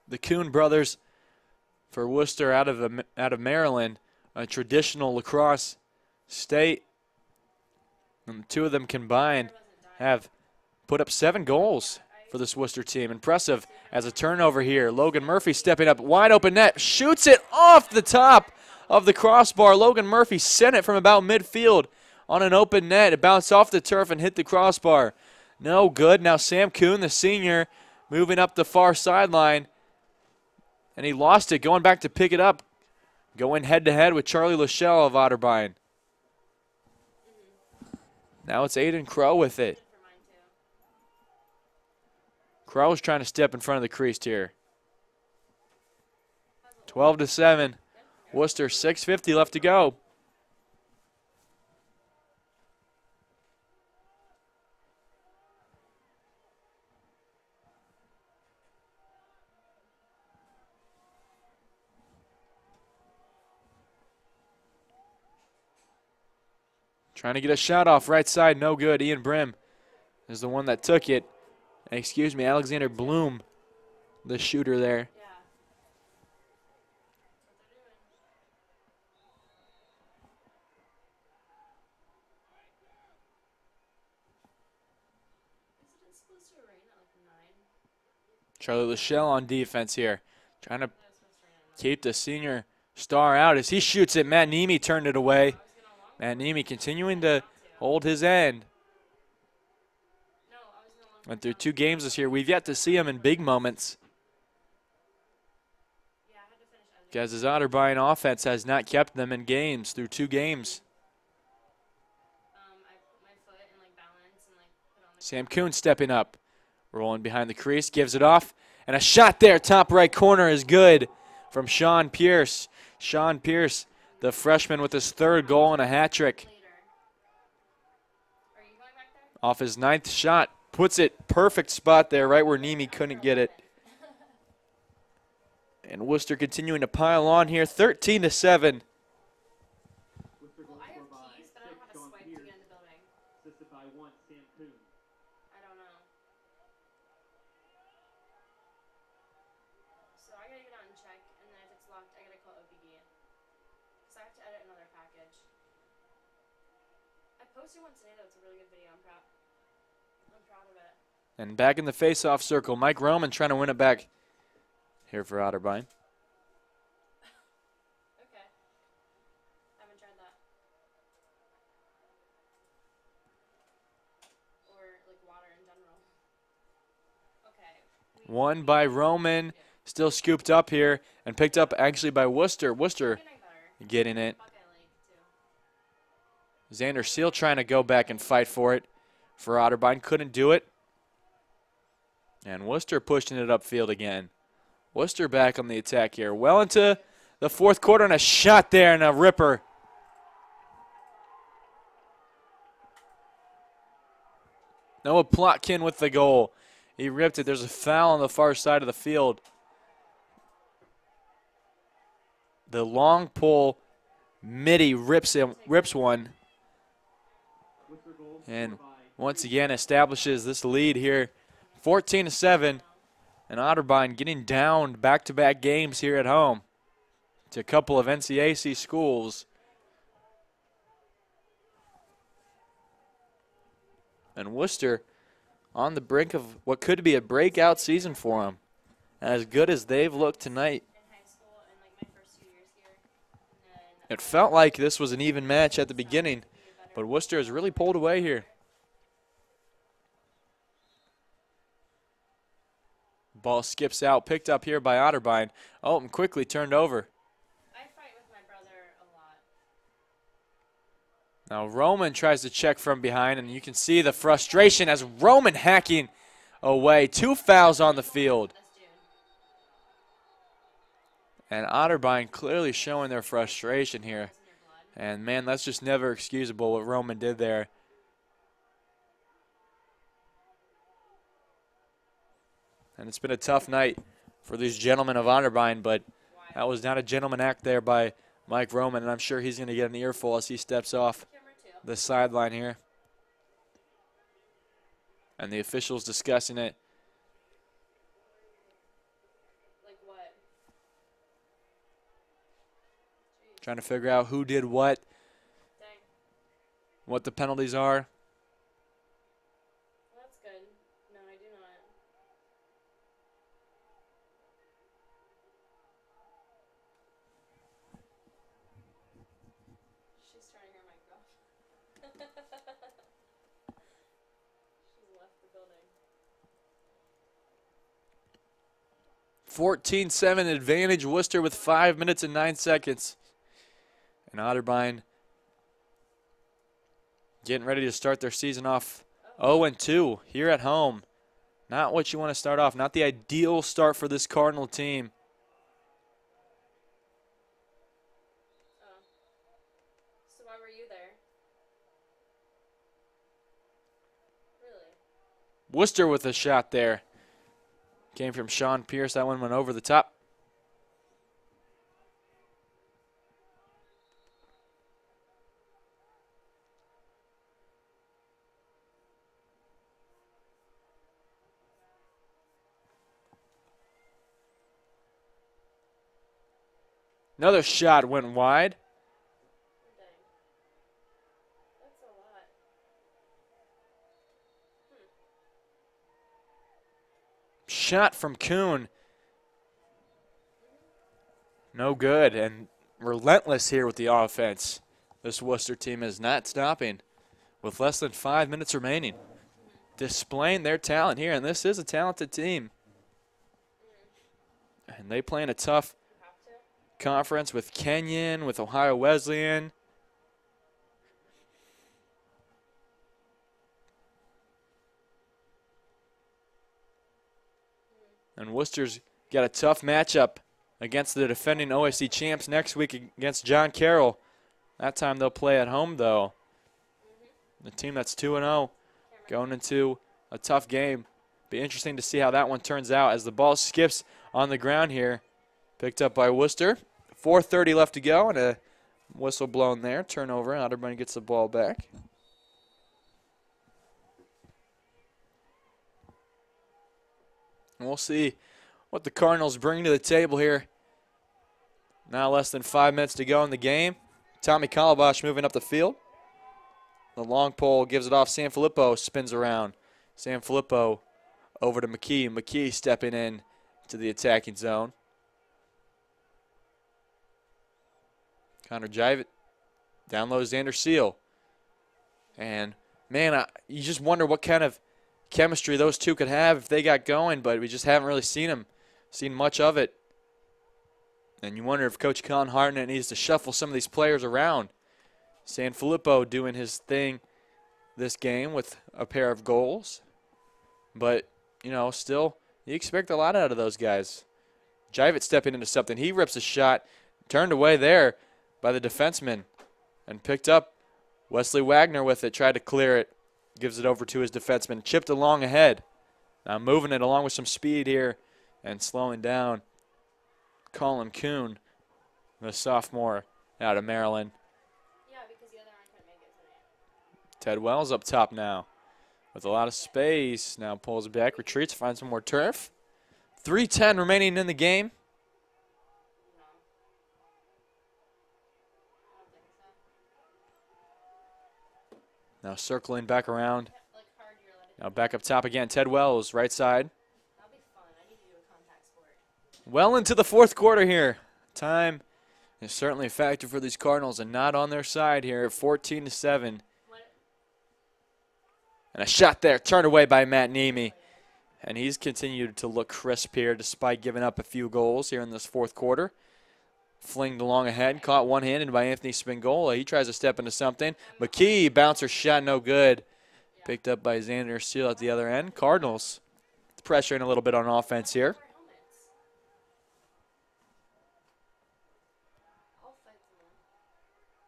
The Kuhn brothers for Wooster out of Maryland, a traditional lacrosse state. And the 2 of them combined have put up 7 goals for this Wooster team. Impressive as a turnover here. Logan Murphy stepping up, wide open net, shoots it off the top of the crossbar. Logan Murphy sent it from about midfield on an open net. It bounced off the turf and hit the crossbar. No good. Now Sam Kuhn, the senior, moving up the far sideline. And he lost it, going back to pick it up, going head-to-head with Charlie Lachelle of Otterbein. Now it's Aiden Crow with it. Crow's trying to step in front of the crease here. 12-7. Wooster, 6:50 left to go. Trying to get a shot off right side, no good. Ian Brim is the one that took it. Excuse me, Alexander Bloom, the shooter there. Charlie Lachelle on defense here. Trying to keep the senior star out as he shoots it. Matt Nemi turned it away. Matt Nemi continuing to hold his end. Went through 2 games this year. We've yet to see him in big moments. Because his Otterbein offense has not kept them in games through 2 games. Sam Kuhn stepping up. Rolling behind the crease, gives it off. And a shot there, top right corner is good from Sean Pierce. Sean Pierce, the freshman, with his 3rd goal and a hat trick. Off his 9th shot, puts it perfect spot there, right where Nemi couldn't get it. And Wooster continuing to pile on here, 13-7. And back in the face-off circle, Mike Roman trying to win it back here for Otterbein. Okay. Haven't tried that. Or like water in general. Okay. One by Roman, still scooped up here, and picked up actually by Wooster. Wooster getting it. Xander Seal trying to go back and fight for it for Otterbein. Couldn't do it. And Wooster pushing it upfield again. Wooster back on the attack here. Well into the 4th quarter, and a shot there and a ripper. Noah Plotkin with the goal. He ripped it. There's a foul on the far side of the field. The long pull, Mitty rips one. And once again establishes this lead here. 14-7. And Otterbein getting down back-to-back games here at home to a couple of NCAA schools. And Wooster on the brink of what could be a breakout season for them. As good as they've looked tonight. It felt like this was an even match at the beginning, but Wooster has really pulled away here. Ball skips out, picked up here by Otterbein. Oh, and quickly turned over. I fight with my brother a lot. Now Roman tries to check from behind, and you can see the frustration as Roman hacking away. 2 fouls on the field. And Otterbein clearly showing their frustration here. And, man, that's just never excusable what Roman did there. And it's been a tough night for these gentlemen of Otterbein, but that was not a gentleman act there by Mike Roman, and I'm sure he's going to get an earful as he steps off the sideline here. And the officials discussing it. Trying to figure out who did what the penalties are. Well, that's good. No, I do not. She's turning her mic off. She's left the building. 14-7 advantage, Wooster with 5 minutes and 9 seconds. And Otterbein getting ready to start their season off 0-2 here at home. Not what you want to start off. Not the ideal start for this Cardinal team. So why were you there? Really? Wooster with a shot there. Came from Sean Pierce. That one went over the top. Another shot went wide. That's a lot. Shot from Kuhn. No good, and relentless here with the offense. This Wooster team is not stopping with less than 5 minutes remaining. Displaying their talent here, and this is a talented team. And they play in a tough conference with Kenyon, with Ohio Wesleyan. And Worcester's got a tough matchup against the defending OSC champs next week against John Carroll. That time they'll play at home, though. The team that's 2-0 going into a tough game. Be interesting to see how that one turns out as the ball skips on the ground here. Picked up by Wooster. 4:30 left to go, and a whistle blown there. Turnover. Otterbein gets the ball back. And we'll see what the Cardinals bring to the table here. Now less than 5 minutes to go in the game. Tommy Calabash moving up the field. The long pole gives it off. Sanfilippo spins around. Sanfilippo over to McKee. McKee stepping in to the attacking zone. Connor Jivett down low Xander Seal. And, man, you just wonder what kind of chemistry those two could have if they got going, but we just haven't really seen much of it. And you wonder if Coach Colin Hartnett needs to shuffle some of these players around. Sanfilippo doing his thing this game with a pair of goals. But, you know, still, you expect a lot out of those guys. Jivett stepping into something. He rips a shot, turned away there by the defenseman, and picked up Wesley Wagner with it, tried to clear it, gives it over to his defenseman, chipped along ahead. Now moving it along with some speed here and slowing down Colin Kuhn, the sophomore out of Maryland. Yeah, because the other one couldn't make it tonight. Ted Wells up top now with a lot of space. Now pulls it back, retreats, finds some more turf. 3:10 remaining in the game. Now circling back around. Now back up top again. Ted Wells, right side. Well into the fourth quarter here. Time is certainly a factor for these Cardinals and not on their side here at 14-7. And a shot there, turned away by Matt Nemi. And he's continued to look crisp here despite giving up a few goals here in this fourth quarter. Flinged along ahead, caught one-handed by Anthony Spingola. He tries to step into something. McKee, bouncer shot, no good. Picked up by Xander Steele at the other end. Cardinals pressuring a little bit on offense here.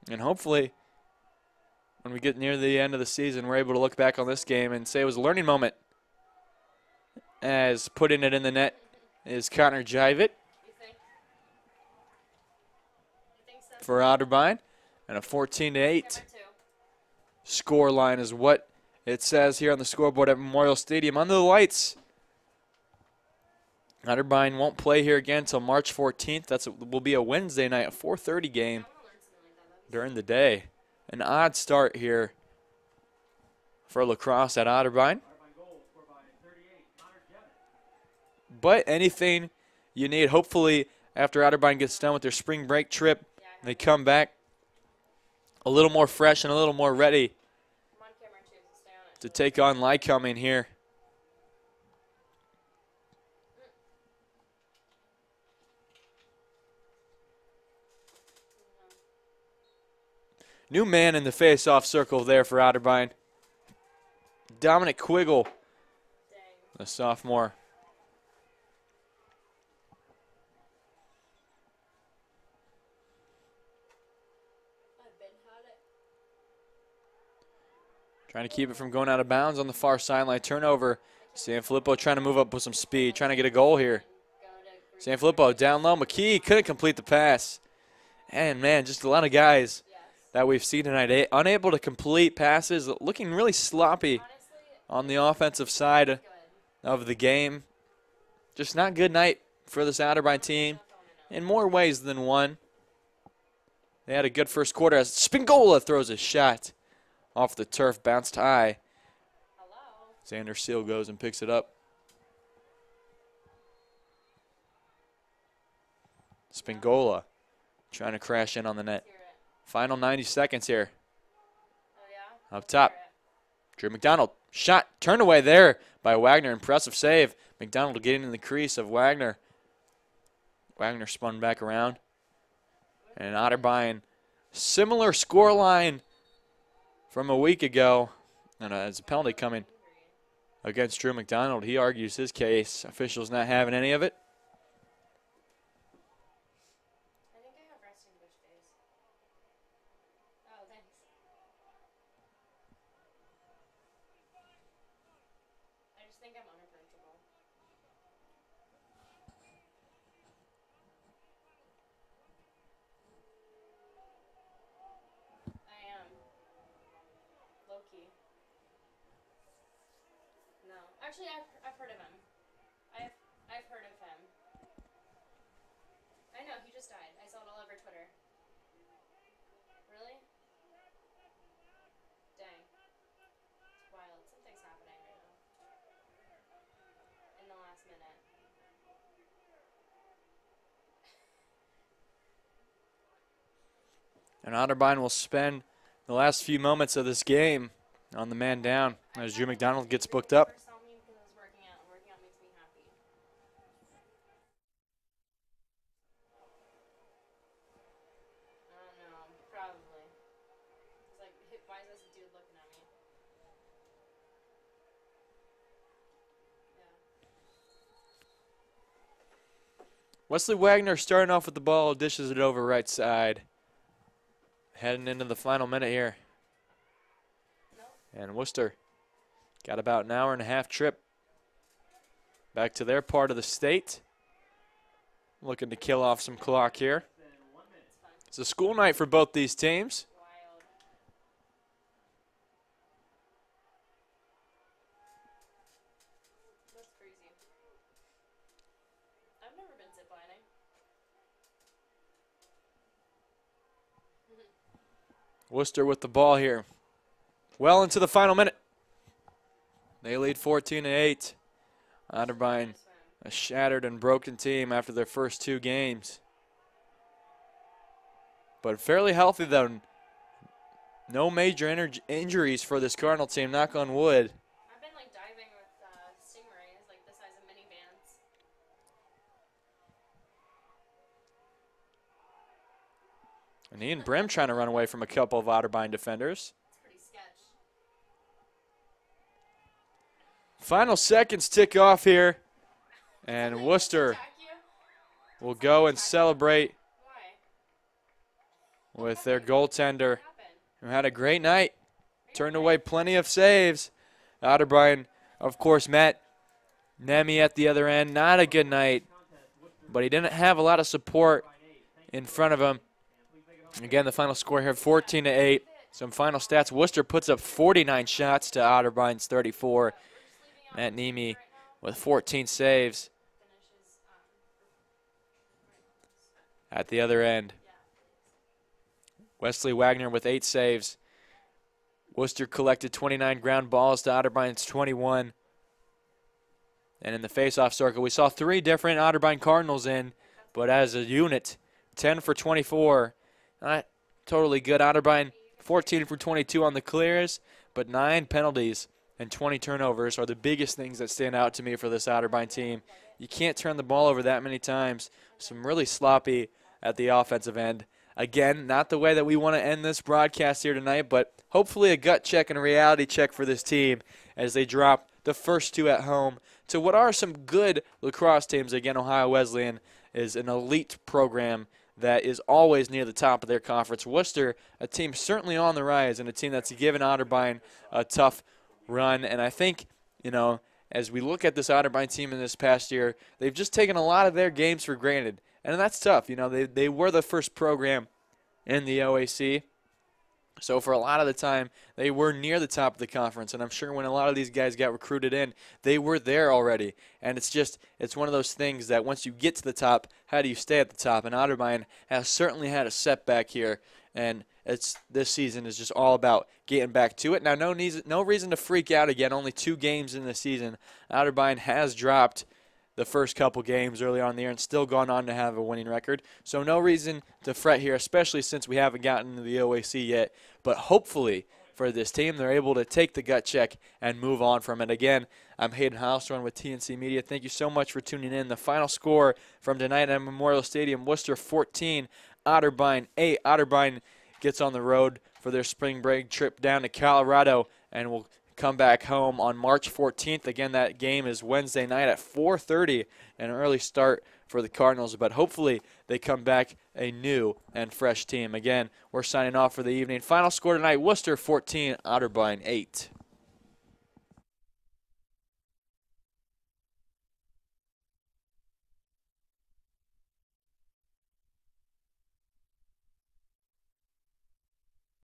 And hopefully, when we get near the end of the season, we're able to look back on this game and say it was a learning moment. As putting it in the net is Connor Jivett for Otterbein. And a 14-8 score line is what it says here on the scoreboard at Memorial Stadium. Under the lights, Otterbein won't play here again until March 14th. Will be a Wednesday night, a 4:30 game during the day. An odd start here for Lacrosse at Otterbein. But anything you need, hopefully after Otterbein gets done with their spring break trip, they come back a little more fresh and a little more ready to take on Lycoming here. New man in the face-off circle there for Otterbein. Dominic Quiggle, the sophomore. Trying to keep it from going out of bounds on the far sideline. Turnover. Sanfilippo trying to move up with some speed, trying to get a goal here. Sanfilippo down low. McKee couldn't complete the pass. And, man, just a lot of guys that we've seen tonight unable to complete passes, looking really sloppy on the offensive side of the game. Just not a good night for this Otterbein team in more ways than one. They had a good first quarter as Spingola throws a shot off the turf, bounced high. Xander Steele goes and picks it up. Spingola trying to crash in on the net. Final 90 seconds here. Up top, Drew McDonald. Shot turned away there by Wagner. Impressive save. McDonald getting in the crease of Wagner. Wagner spun back around. And Otterbein, similar scoreline from a week ago. And as a penalty coming against Drew McDonald, he argues his case. Officials not having any of it. Actually, I've heard of him. I've heard of him. I know, he just died. I saw it all over Twitter. Really? Dang. It's wild. Something's happening right now. In the last minute. And Otterbein will spend the last few moments of this game on the man down as Drew McDonald gets booked up. Wesley Wagner starting off with the ball, dishes it over right side. Heading into the final minute here. And Wooster got about an hour and a half trip back to their part of the state. Looking to kill off some clock here. It's a school night for both these teams. Wooster with the ball here. Well into the final minute. They lead 14-8. Otterbein, a shattered and broken team after their first 2 games. But fairly healthy, though. No major injuries for this Cardinal team, knock on wood. I've been like diving with stingrays, like the size of minivans. And Ian Brim trying to run away from a couple of Otterbein defenders. It's pretty sketch. Final seconds tick off here. And Wooster will go and celebrate with their goaltender, who had a great night. Turned away plenty of saves. Otterbein, of course, Matt Nemi at the other end. Not a good night, but he didn't have a lot of support in front of him. Again, the final score here, 14-8. Some final stats. Wooster puts up 49 shots to Otterbein's 34. Matt Nemi with 14 saves. At the other end, Wesley Wagner with 8 saves. Wooster collected 29 ground balls to Otterbein's 21. And in the faceoff circle, we saw 3 different Otterbein Cardinals in, but as a unit, 10 for 24. Not totally good. Otterbein 14 for 22 on the clears, but 9 penalties and 20 turnovers are the biggest things that stand out to me for this Otterbein team. You can't turn the ball over that many times. Some really sloppy at the offensive end. Again, not the way that we want to end this broadcast here tonight, but hopefully a gut check and a reality check for this team as they drop the first 2 at home to what are some good lacrosse teams. Again, Ohio Wesleyan is an elite program that is always near the top of their conference. Wooster, a team certainly on the rise and a team that's given Otterbein a tough run. And I think, you know, as we look at this Otterbein team in this past year, they've just taken a lot of their games for granted. And that's tough. You know, they were the first program in the OAC. So for a lot of the time, they were near the top of the conference. And I'm sure when a lot of these guys got recruited in, they were there already. And it's one of those things that once you get to the top, how do you stay at the top? And Otterbein has certainly had a setback here. And this season is just all about getting back to it. Now, no reason to freak out again. Only 2 games in the season. Otterbein has dropped the first couple games early on in the year and still gone on to have a winning record. So no reason to fret here, especially since we haven't gotten to the OAC yet. But hopefully for this team, they're able to take the gut check and move on from it. Again, I'm Hayden Haustorn with TNC Media. Thank you so much for tuning in. The final score from tonight at Memorial Stadium, Wooster 14, Otterbein 8. Otterbein gets on the road for their spring break trip down to Colorado and will come back home on March 14th. Again, that game is Wednesday night at 4:30, an early start for the Cardinals, but hopefully they come back a new and fresh team. Again, we're signing off for the evening. Final score tonight, Wooster 14, Otterbein 8.